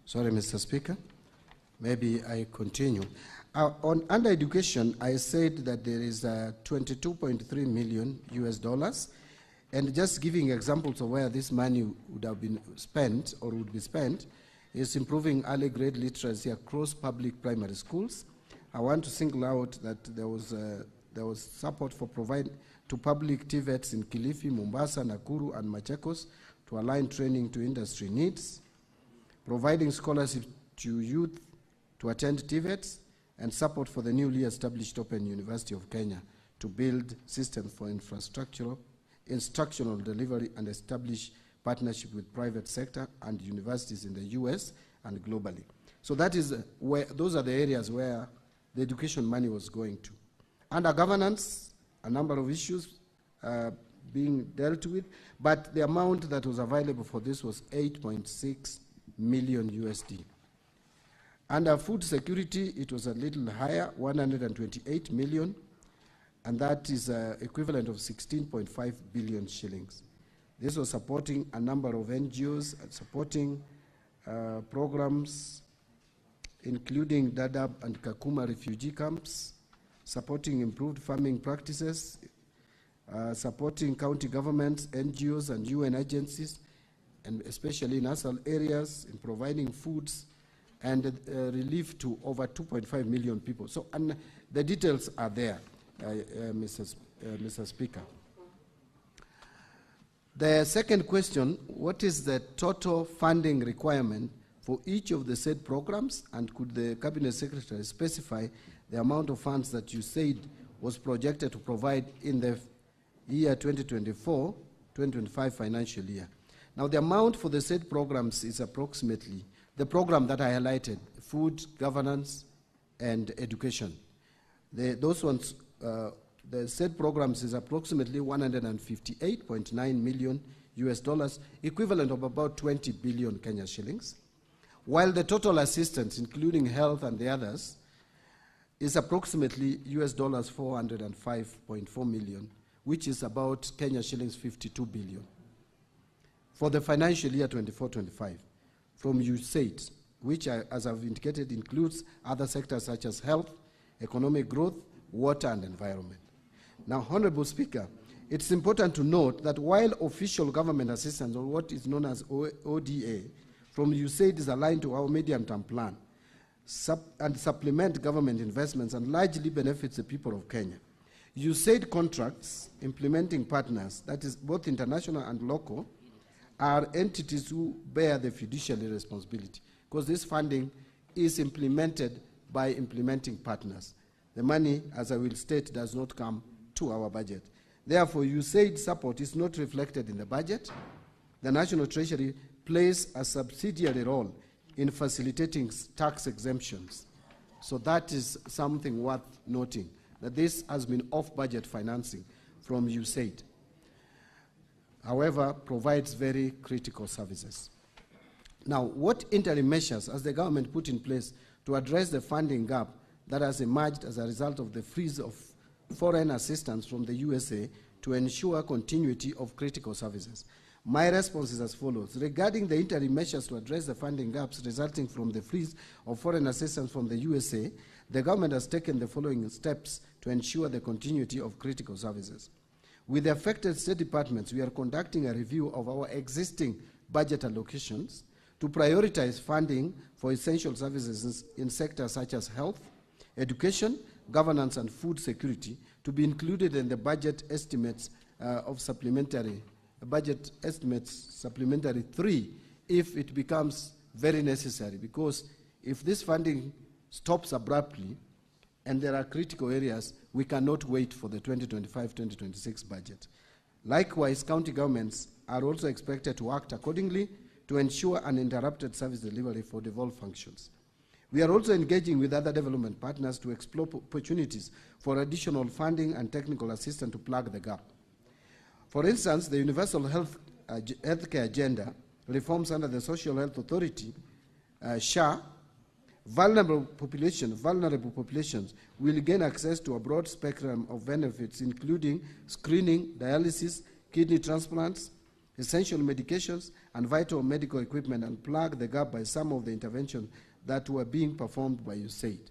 Sorry, Mr. Speaker. Maybe I continue. Under education, I said that there is 22.3 million US dollars, and just giving examples of where this money would have been spent or would be spent is improving early grade literacy across public primary schools. I want to single out that there was support for providing to public TVETs in Kilifi, Mombasa, Nakuru, and Machakos to align training to industry needs, providing scholarships to youth to attend TVETs, and support for the newly established Open University of Kenya to build systems for instructional delivery and establish partnership with private sector and universities in the US and globally. So that is where, those are the areas where the education money was going to. Under governance, a number of issues being dealt with, but the amount that was available for this was 8.6 million USD. Under food security, it was a little higher, 128 million, and that is equivalent of 16.5 billion shillings. This was supporting a number of NGOs, supporting programs including Dadaab and Kakuma refugee camps, supporting improved farming practices, supporting county governments, NGOs, and UN agencies, and especially in ASAL areas, in providing foods and relief to over 2.5 million people. So, and the details are there, Mr. Speaker. The second question, what is the total funding requirement for each of the said programs, and could the Cabinet Secretary specify the amount of funds that you said was projected to provide in the year 2024-2025 financial year? Now, the amount for the said programs is approximately, the program that I highlighted, food, governance, and education. Those ones, the said programs is approximately 158.9 million US dollars, equivalent of about 20 billion Kenya shillings, while the total assistance, including health and the others, is approximately US dollars 405.4 million, which is about Kenya shillings 52 billion for the financial year 24-25. from USAID, which, as I've indicated, includes other sectors such as health, economic growth, water, and environment. Now, Honorable Speaker, it's important to note that while official government assistance, or what is known as ODA, from USAID is aligned to our medium-term plan and supplement government investments and largely benefits the people of Kenya, USAID contracts implementing partners, that is both international and local, are entities who bear the fiduciary responsibility, because this funding is implemented by implementing partners. The money, as I will state, does not come to our budget. Therefore, USAID support is not reflected in the budget. The National Treasury plays a subsidiary role in facilitating tax exemptions. So that is something worth noting, that this has been off-budget financing from USAID. However, provides very critical services. Now, what interim measures has the government put in place to address the funding gap that has emerged as a result of the freeze of foreign assistance from the USA to ensure continuity of critical services? My response is as follows. Regarding the interim measures to address the funding gaps resulting from the freeze of foreign assistance from the USA, the government has taken the following steps to ensure the continuity of critical services. With the affected state departments, we are conducting a review of our existing budget allocations to prioritize funding for essential services in sectors such as health, education, governance, and food security to be included in the budget estimates of supplementary 3 if it becomes very necessary, because if this funding stops abruptly and there are critical areas, we cannot wait for the 2025-2026 budget. Likewise, county governments are also expected to act accordingly to ensure uninterrupted service delivery for devolved functions. We are also engaging with other development partners to explore opportunities for additional funding and technical assistance to plug the gap. For instance, the Universal Healthcare Agenda reforms under the Social Health Authority, SHA, vulnerable populations will gain access to a broad spectrum of benefits, including screening, dialysis, kidney transplants, essential medications, and vital medical equipment, and plug the gap by some of the interventions that were being performed by USAID.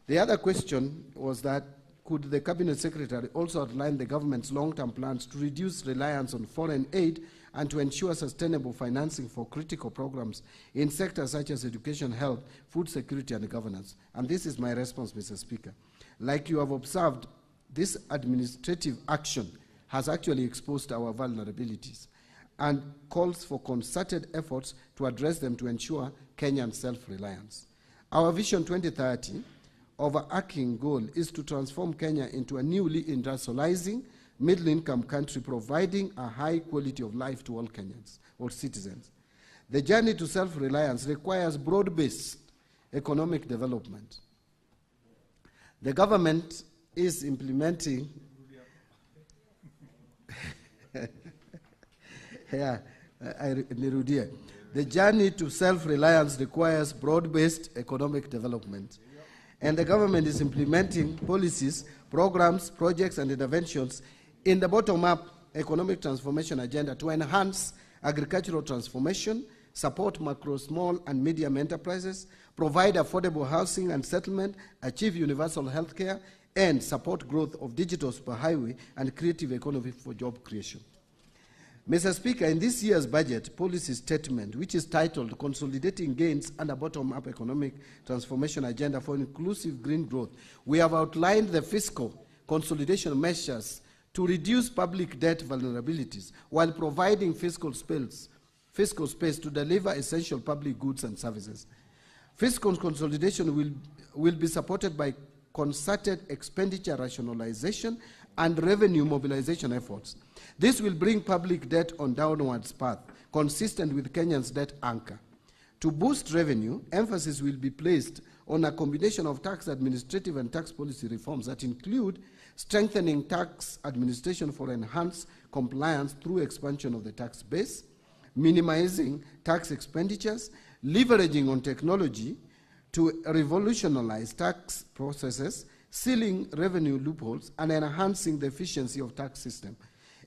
The other question was that could the Cabinet Secretary also outline the government's long-term plans to reduce reliance on foreign aid and to ensure sustainable financing for critical programs in sectors such as education, health, food security, and governance? And this is my response, Mr. Speaker. Like you have observed, this administrative action has actually exposed our vulnerabilities and calls for concerted efforts to address them to ensure Kenyan self-reliance. Our Vision 2030 overarching goal is to transform Kenya into a newly industrializing, middle-income country, providing a high quality of life to all Kenyans or citizens. The journey to self-reliance requires broad-based economic development. The government is implementing the journey to self-reliance requires broad-based economic development. And the government is implementing policies, programs, projects, and interventions in the bottom-up economic transformation agenda to enhance agricultural transformation, support macro, small, and medium enterprises, provide affordable housing and settlement, achieve universal health care, and support growth of digital superhighway and creative economy for job creation. Mr. Speaker, in this year's budget policy statement, which is titled Consolidating Gains and a Bottom-up Economic Transformation Agenda for Inclusive Green Growth, we have outlined the fiscal consolidation measures to reduce public debt vulnerabilities while providing fiscal space to deliver essential public goods and services. Fiscal consolidation will be supported by concerted expenditure rationalization and revenue mobilization efforts. This will bring public debt on downwards path, consistent with Kenya's debt anchor. To boost revenue, emphasis will be placed on a combination of tax administrative and tax policy reforms that include strengthening tax administration for enhanced compliance through expansion of the tax base, minimizing tax expenditures, leveraging on technology to revolutionize tax processes, sealing revenue loopholes, and enhancing the efficiency of tax system.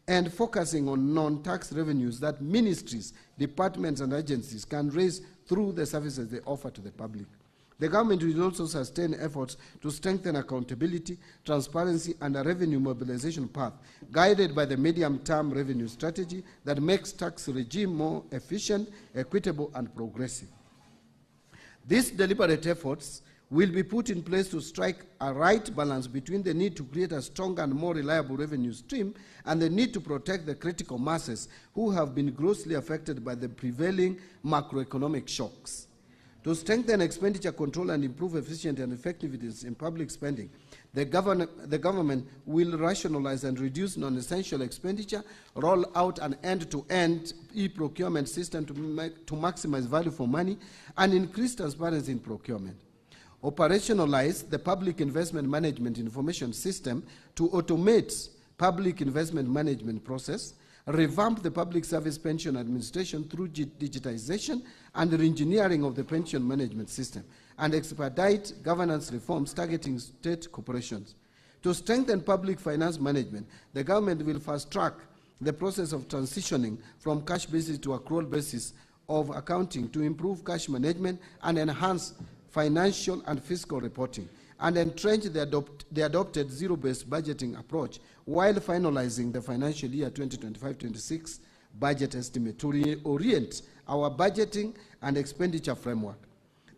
and focusing on non-tax revenues that ministries, departments, and agencies can raise through the services they offer to the public. The government will also sustain efforts to strengthen accountability, transparency, and a revenue mobilization path guided by the medium-term revenue strategy that makes tax regime more efficient, equitable, and progressive. These deliberate efforts will be put in place to strike a right balance between the need to create a stronger and more reliable revenue stream and the need to protect the critical masses who have been grossly affected by the prevailing macroeconomic shocks. To strengthen expenditure control and improve efficiency and effectiveness in public spending, the government will rationalize and reduce non-essential expenditure, roll out an end-to-end e-procurement system to maximize value for money, and increase transparency in procurement. Operationalize the public investment management information system to automate public investment management process, revamp the public service pension administration through digitization and re-engineering of the pension management system, and expedite governance reforms targeting state corporations. To strengthen public finance management, the government will fast-track the process of transitioning from cash basis to accrual basis of accounting to improve cash management and enhance financial and fiscal reporting, and entrench the adopted zero-based budgeting approach while finalizing the financial year 2025-26 budget estimate to reorient our budgeting and expenditure framework.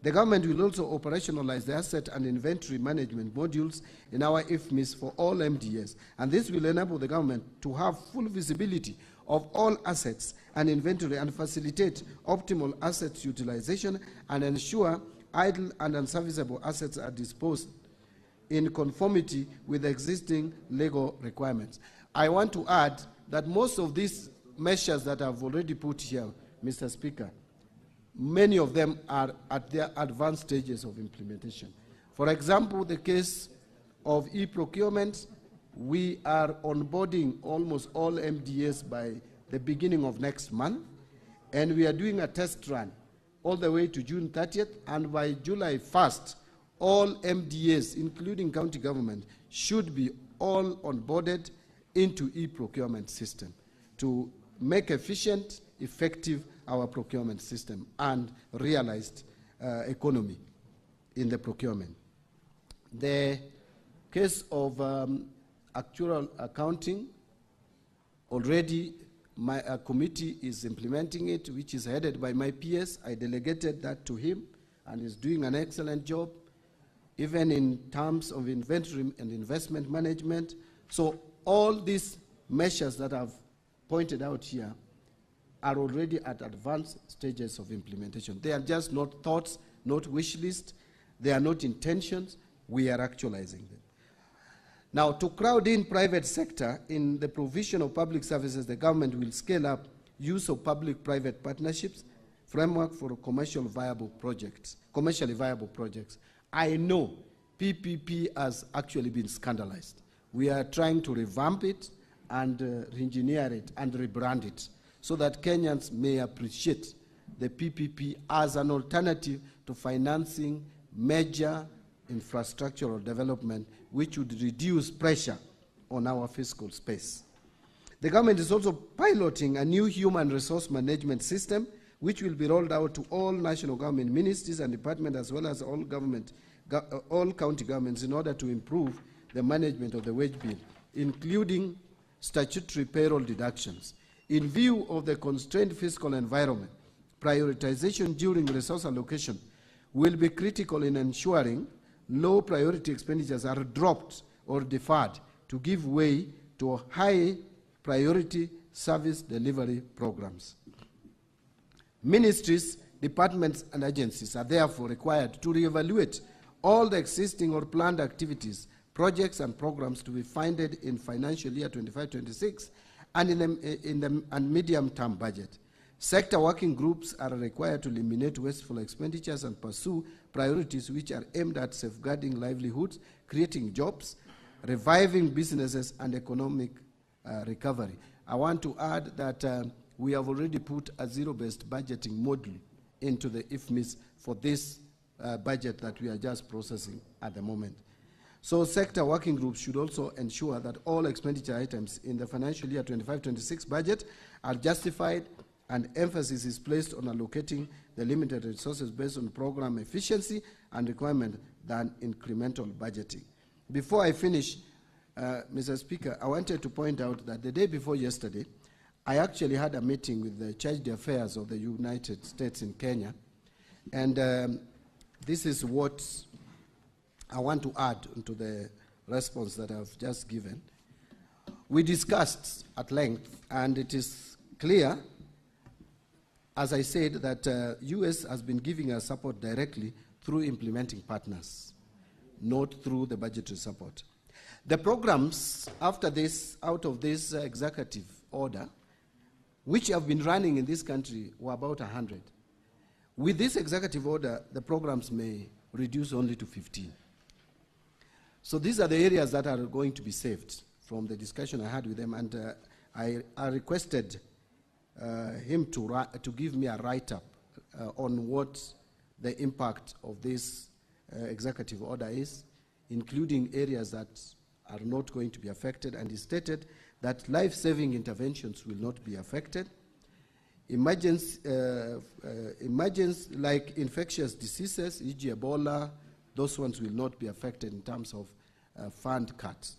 The government will also operationalize the asset and inventory management modules in our IFMIS for all MDAs, and this will enable the government to have full visibility of all assets and inventory and facilitate optimal assets utilization and ensure idle and unserviceable assets are disposed in conformity with existing legal requirements. I want to add that most of these measures that I've already put here, Mr. Speaker, many of them are at their advanced stages of implementation. For example, the case of e-procurement, we are onboarding almost all MDAs by the beginning of next month, and we are doing a test run all the way to June 30th, and by July 1st, all MDAs, including county government, should be all onboarded into e-procurement system to make efficient, effective our procurement system and realized economy in the procurement. The case of actuarial accounting, already my committee is implementing it, which is headed by my PS. I delegated that to him, and he's doing an excellent job, even in terms of inventory and investment management. So all these measures that I've pointed out here are already at advanced stages of implementation. They are just not thoughts, not wish list. They are not intentions. We are actualizing them. Now, to crowd in private sector in the provision of public services, the government will scale up use of public-private partnerships, framework for commercially viable projects. I know PPP has actually been scandalized. We are trying to revamp it and re-engineer it and rebrand it so that Kenyans may appreciate the PPP as an alternative to financing major infrastructural development, which would reduce pressure on our fiscal space. The government is also piloting a new human resource management system, which will be rolled out to all national government ministries and departments, as well as all county governments, in order to improve the management of the wage bill, including statutory payroll deductions. In view of the constrained fiscal environment, prioritization during resource allocation will be critical in ensuring low priority expenditures are dropped or deferred to give way to high priority service delivery programs. Ministries, departments, and agencies are therefore required to reevaluate all the existing or planned activities, projects, and programs to be funded in financial year 25-26 and in the medium-term budget. Sector working groups are required to eliminate wasteful expenditures and pursue priorities which are aimed at safeguarding livelihoods, creating jobs, reviving businesses, and economic recovery. I want to add that we have already put a zero-based budgeting model into the IFMIS for this budget that we are just processing at the moment. So sector working groups should also ensure that all expenditure items in the financial year 25-26 budget are justified and emphasis is placed on allocating the limited resources based on program efficiency and requirement than incremental budgeting. Before I finish, Mr. Speaker, I wanted to point out that the day before yesterday, I actually had a meeting with the Chargé d'Affaires of the United States in Kenya, and this is what I want to add to the response that I've just given. We discussed at length, and it is clear, as I said, that US has been giving us support directly through implementing partners, not through the budgetary support. The programs after this, out of this executive order, which have been running in this country, were about 100. With this executive order, the programs may reduce only to 15. So these are the areas that are going to be saved from the discussion I had with them, and I requested him to give me a write-up on what the impact of this executive order is, including areas that are not going to be affected, and he stated that life-saving interventions will not be affected. Emergency like infectious diseases, e.g. Ebola, those ones will not be affected in terms of fund cuts.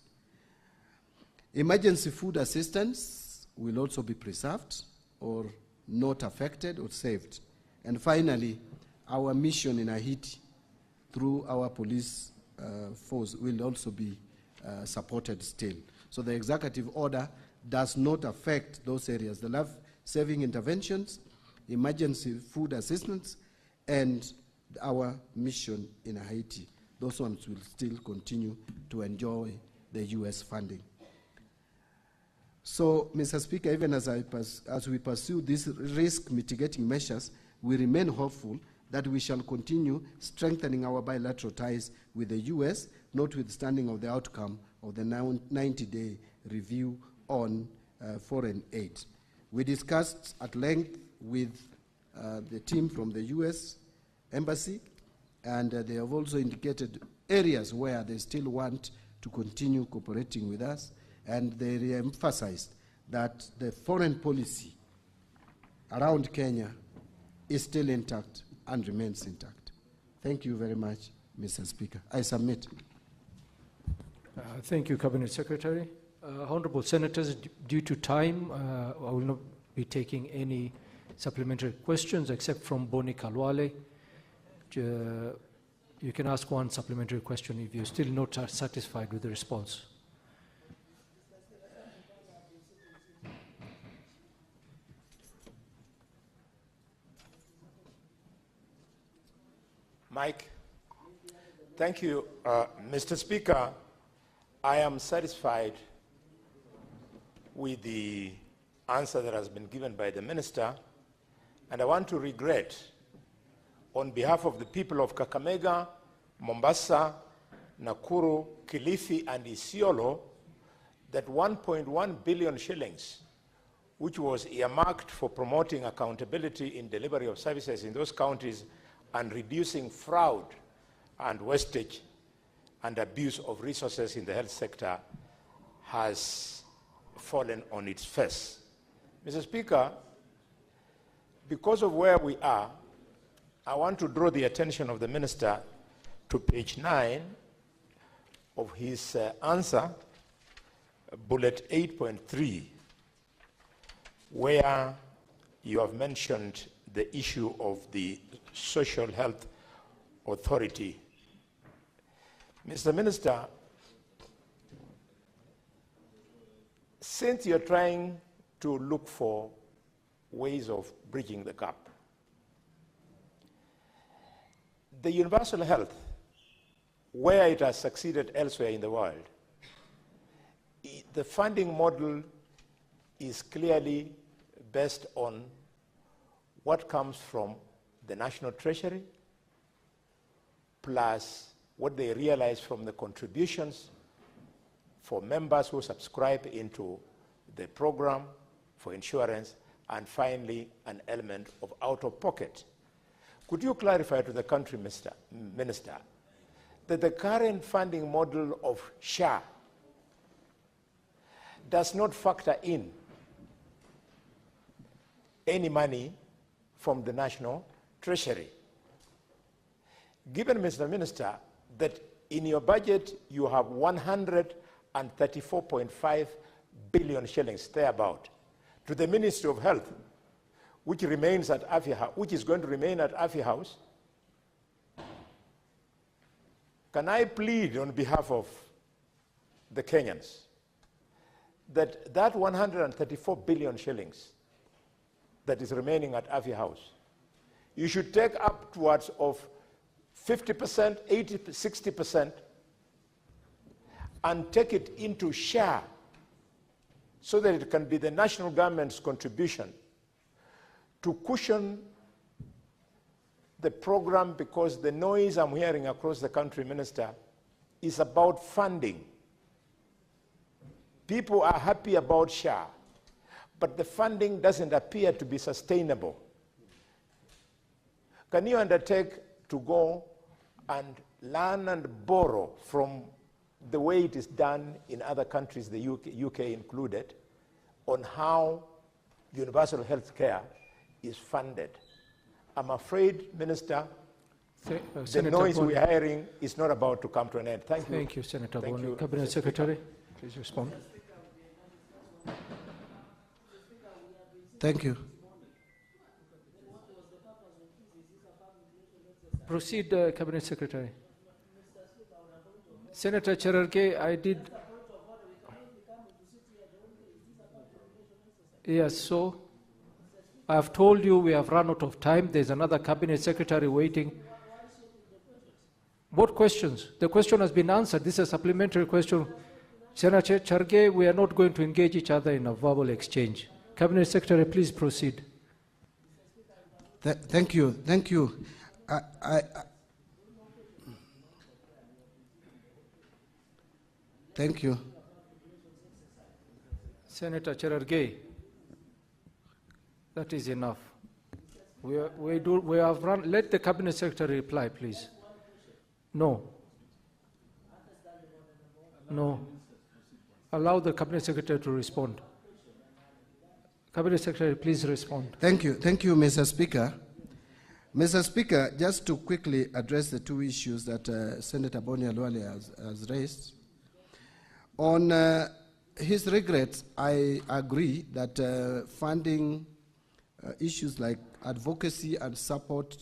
Emergency food assistance will also be preserved or not affected or saved. And finally, our mission in Haiti through our police force will also be supported still. So the executive order does not affect those areas. The life-saving interventions, emergency food assistance, and our mission in Haiti, those ones will still continue to enjoy the US funding. So, Mr. Speaker, even as we pursue these risk mitigating measures, we remain hopeful that we shall continue strengthening our bilateral ties with the US, notwithstanding of the outcome of the 90-day review on foreign aid. We discussed at length with the team from the US Embassy, and they have also indicated areas where they still want to continue cooperating with us, and they re-emphasized that the foreign policy around Kenya is still intact and remains intact. Thank you very much, Mr. Speaker. I submit. Thank you, Cabinet Secretary. Honorable Senators, due to time, I will not be taking any supplementary questions except from Boni Kalwale. You can ask one supplementary question if you're still not satisfied with the response. Mike, thank you. Mr. Speaker, I am satisfied with the answer that has been given by the Minister, and I want to regret on behalf of the people of Kakamega, Mombasa, Nakuru, Kilifi, and Isiolo that 1.1 billion shillings, which was earmarked for promoting accountability in delivery of services in those counties and reducing fraud and wastage and abuse of resources in the health sector, has fallen on its face. Mr. Speaker, because of where we are, I want to draw the attention of the Minister to page 9 of his answer, bullet 8.3, where you have mentioned the issue of the Social Health Authority. Mr. Minister, since you're trying to look for ways of bridging the gap, the universal health, where it has succeeded elsewhere in the world, the funding model is clearly based on what comes from the National Treasury, plus what they realize from the contributions for members who subscribe into the program for insurance, and finally an element of out-of-pocket. Could you clarify to the country, Minister, that the current funding model of SHA does not factor in any money from the National Treasury. Given, Mr. Minister, that in your budget you have 134.5 billion shillings thereabout to the Ministry of Health, which remains at which is going to remain at Afi House, can I plead on behalf of the Kenyans that that 134 billion shillings that is remaining at Afi House, you should take upwards of 50%, 80%, 60%, and take it into SHA so that it can be the national government's contribution to cushion the program, because the noise I'm hearing across the country, Minister, is about funding. People are happy about SHA, but the funding doesn't appear to be sustainable. Can you undertake to go and learn and borrow from the way it is done in other countries, the UK included, on how universal health care is funded? I'm afraid, Minister, the noise we're hearing is not about to come to an end. Thank you. Thank you, Senator Thank Boni. you, Cabinet Secretary, please respond. Thank you. Proceed, Cabinet Secretary. Senator Cherargei, I did. Yes, so I have told you we have run out of time. There's another Cabinet Secretary waiting. What questions? The question has been answered. This is a supplementary question. Senator Cherargei, we are not going to engage each other in a verbal exchange. Cabinet Secretary, please proceed. Thank you. Thank you. Thank you. Senator Cherargei, that is enough. We have run. Let the Cabinet Secretary reply, please. No. No. Allow the Cabinet Secretary to respond. Cabinet Secretary, please respond. Thank you. Thank you, Mr. Speaker. Mr. Speaker, just to quickly address the two issues that Senator Boni Alwale has raised. On his regrets, I agree that funding issues like advocacy and support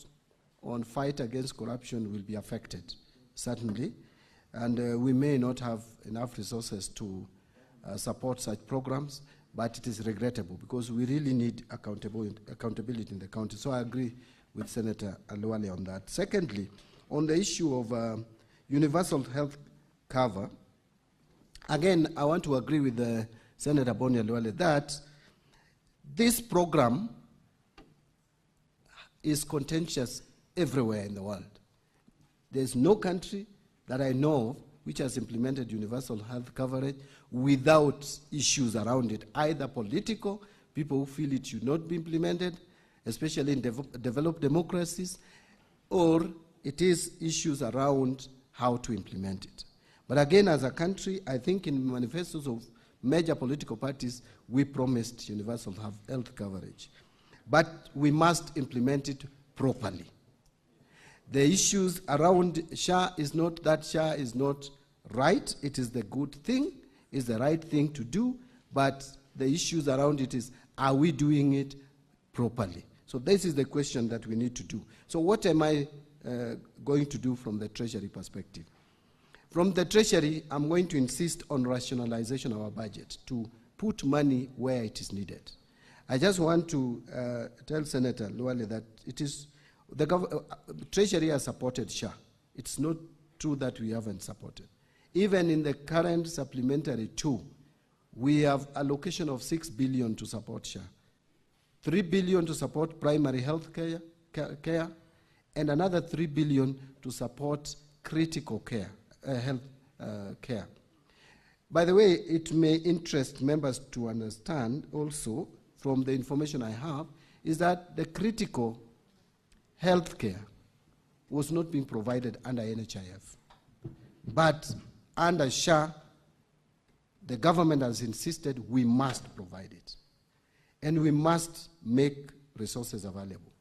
on fight against corruption will be affected, certainly. And we may not have enough resources to support such programs, but it is regrettable because we really need accountability in the country. So I agree with Senator Alwale on that. Secondly, on the issue of universal health cover, again, I want to agree with Senator Boni Alwale that this program is contentious everywhere in the world. There's no country that I know of which has implemented universal health coverage without issues around it, either political, people who feel it should not be implemented, especially in developed democracies, or it is issues around how to implement it. But again, as a country, I think in manifestos of major political parties, we promised universal health coverage. But we must implement it properly. The issues around SHA is not that SHA is not right. It is the good thing, it's the right thing to do, but the issues around it is, are we doing it properly? So this is the question that we need to do. So what am I going to do from the Treasury perspective? From the Treasury, I'm going to insist on rationalization of our budget to put money where it is needed. I just want to tell Senator Luale that it is the Treasury has supported SHA. It's not true that we haven't supported. Even in the current supplementary 2, we have allocation of 6 billion to support SHA, 3 billion to support primary health care, and another 3 billion to support critical care, health care. By the way, it may interest members to understand also from the information I have is that the critical health care was not being provided under NHIF. But under SHA, the government has insisted we must provide it. And we must make resources available.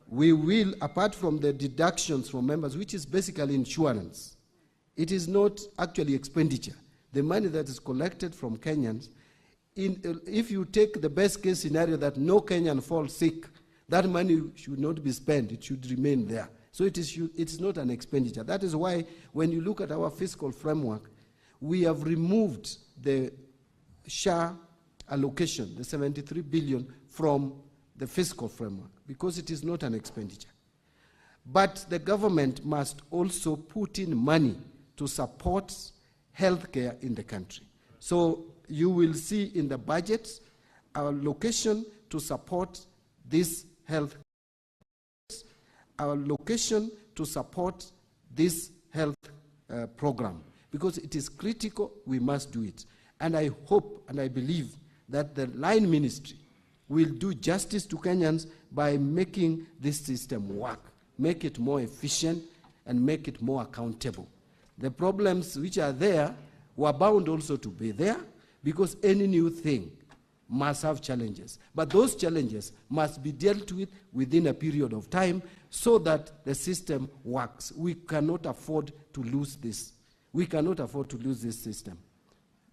We will, apart from the deductions from members, which is basically insurance, it is not actually expenditure. The money that is collected from Kenyans, if you take the best case scenario that no Kenyan falls sick, that money should not be spent, it should remain there. So it's not an expenditure. That is why when you look at our fiscal framework, we have removed the SHA allocation, the 73 billion, from the fiscal framework, because it is not an expenditure. But the government must also put in money to support healthcare in the country. So you will see in the budget our allocation to support this health, program, because it is critical. We must do it. And I hope and I believe that the line ministry will do justice to Kenyans by making this system work, make it more efficient, and make it more accountable. The problems which are there were bound also to be there, because any new thing must have challenges. But those challenges must be dealt with within a period of time so that the system works. We cannot afford to lose this. We cannot afford to lose this system.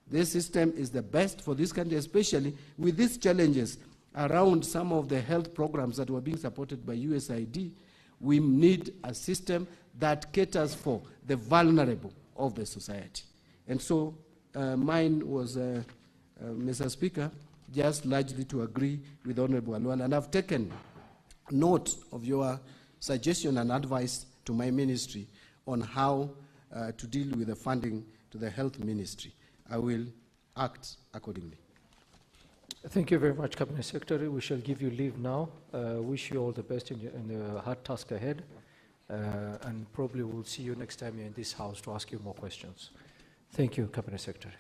This system is the best for this country, especially with these challenges around some of the health programs that were being supported by USAID. We need a system that caters for the vulnerable of the society. And so mine was, Mr. Speaker, just largely to agree with Honorable Alwala. And I've taken note of your suggestion and advice to my ministry on how to deal with the funding to the health ministry. I will act accordingly. Thank you very much, Cabinet Secretary. We shall give you leave now. Wish you all the best in the hard task ahead. And probably we'll see you next time you're in this house to ask you more questions. Thank you, Cabinet Secretary.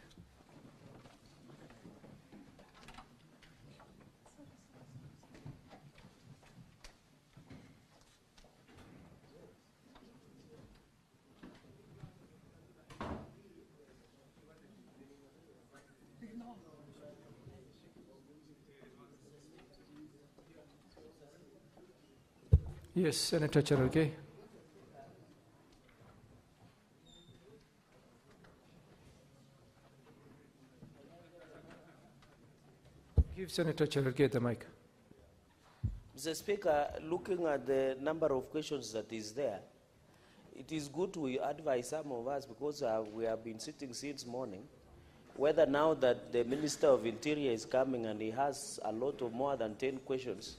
Yes, Senator Cherargei. Give Senator Cherargei the mic. Mr. Speaker, looking at the number of questions that is there, it is good to advise some of us, because we have been sitting since morning, whether now that the Minister of Interior is coming and he has a lot of more than 10 questions,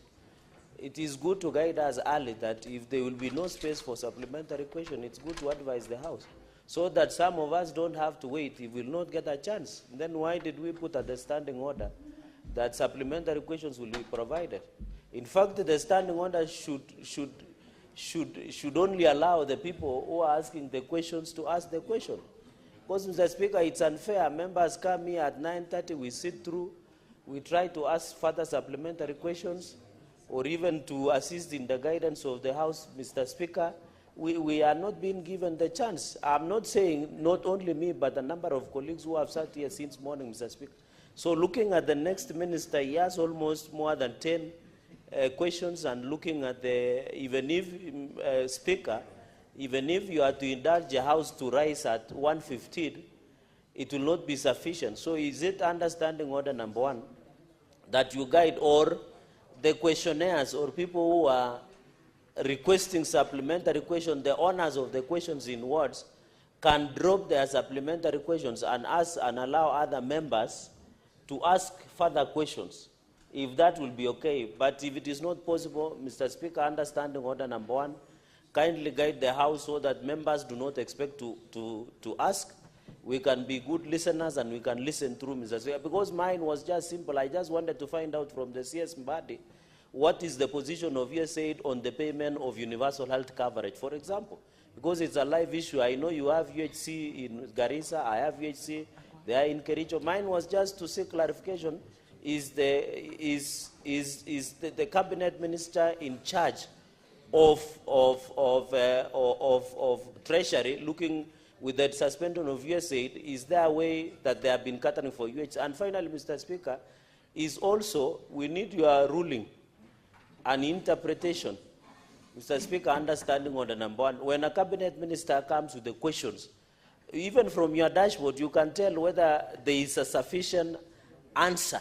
it is good to guide us early that if there will be no space for supplementary question, it's good to advise the House, so that some of us don't have to wait if we will not get a chance. Then why did we put at the standing order that supplementary questions will be provided? In fact, the standing order should only allow the people who are asking the questions to ask the question. Because, Mr. Speaker, it's unfair. Members come here at 9:30, we sit through, we try to ask further supplementary questions, or even to assist in the guidance of the House, Mr. Speaker. We are not being given the chance. I'm not saying not only me, but a number of colleagues who have sat here since morning, Mr. Speaker. So looking at the next minister, he has almost more than 10 questions, and looking at the, even if, Speaker, even if you are to indulge the House to rise at 1:15, it will not be sufficient. So is it understanding order number 1 that you guide, or the questionnaires or people who are requesting supplementary questions, the owners of the questions in words, can drop their supplementary questions and ask and allow other members to ask further questions, if that will be okay. But if it is not possible, Mr. Speaker, understanding order number 1, kindly guide the House so that members do not expect to ask. We can be good listeners and we can listen through, Mr. Speaker. Because mine was just simple. I just wanted to find out from the CS Mbadi, what is the position of USAID on the payment of universal health coverage, for example? Because it's a live issue. I know you have UHC in Garissa, I have UHC, they are in Kericho. Mine was just to seek clarification. Is the cabinet minister in charge of Treasury looking with the suspension of USAID, is there a way that they have been catering for UH? And finally, Mr. Speaker, is also, we need your ruling and interpretation. Mr. Speaker, understanding on the number one, when a cabinet minister comes with the questions, even from your dashboard, you can tell whether there is a sufficient answer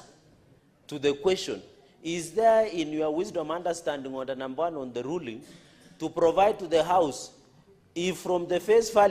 to the question. Is there, in your wisdom, understanding on the number one on the ruling, to provide to the House, if from the face value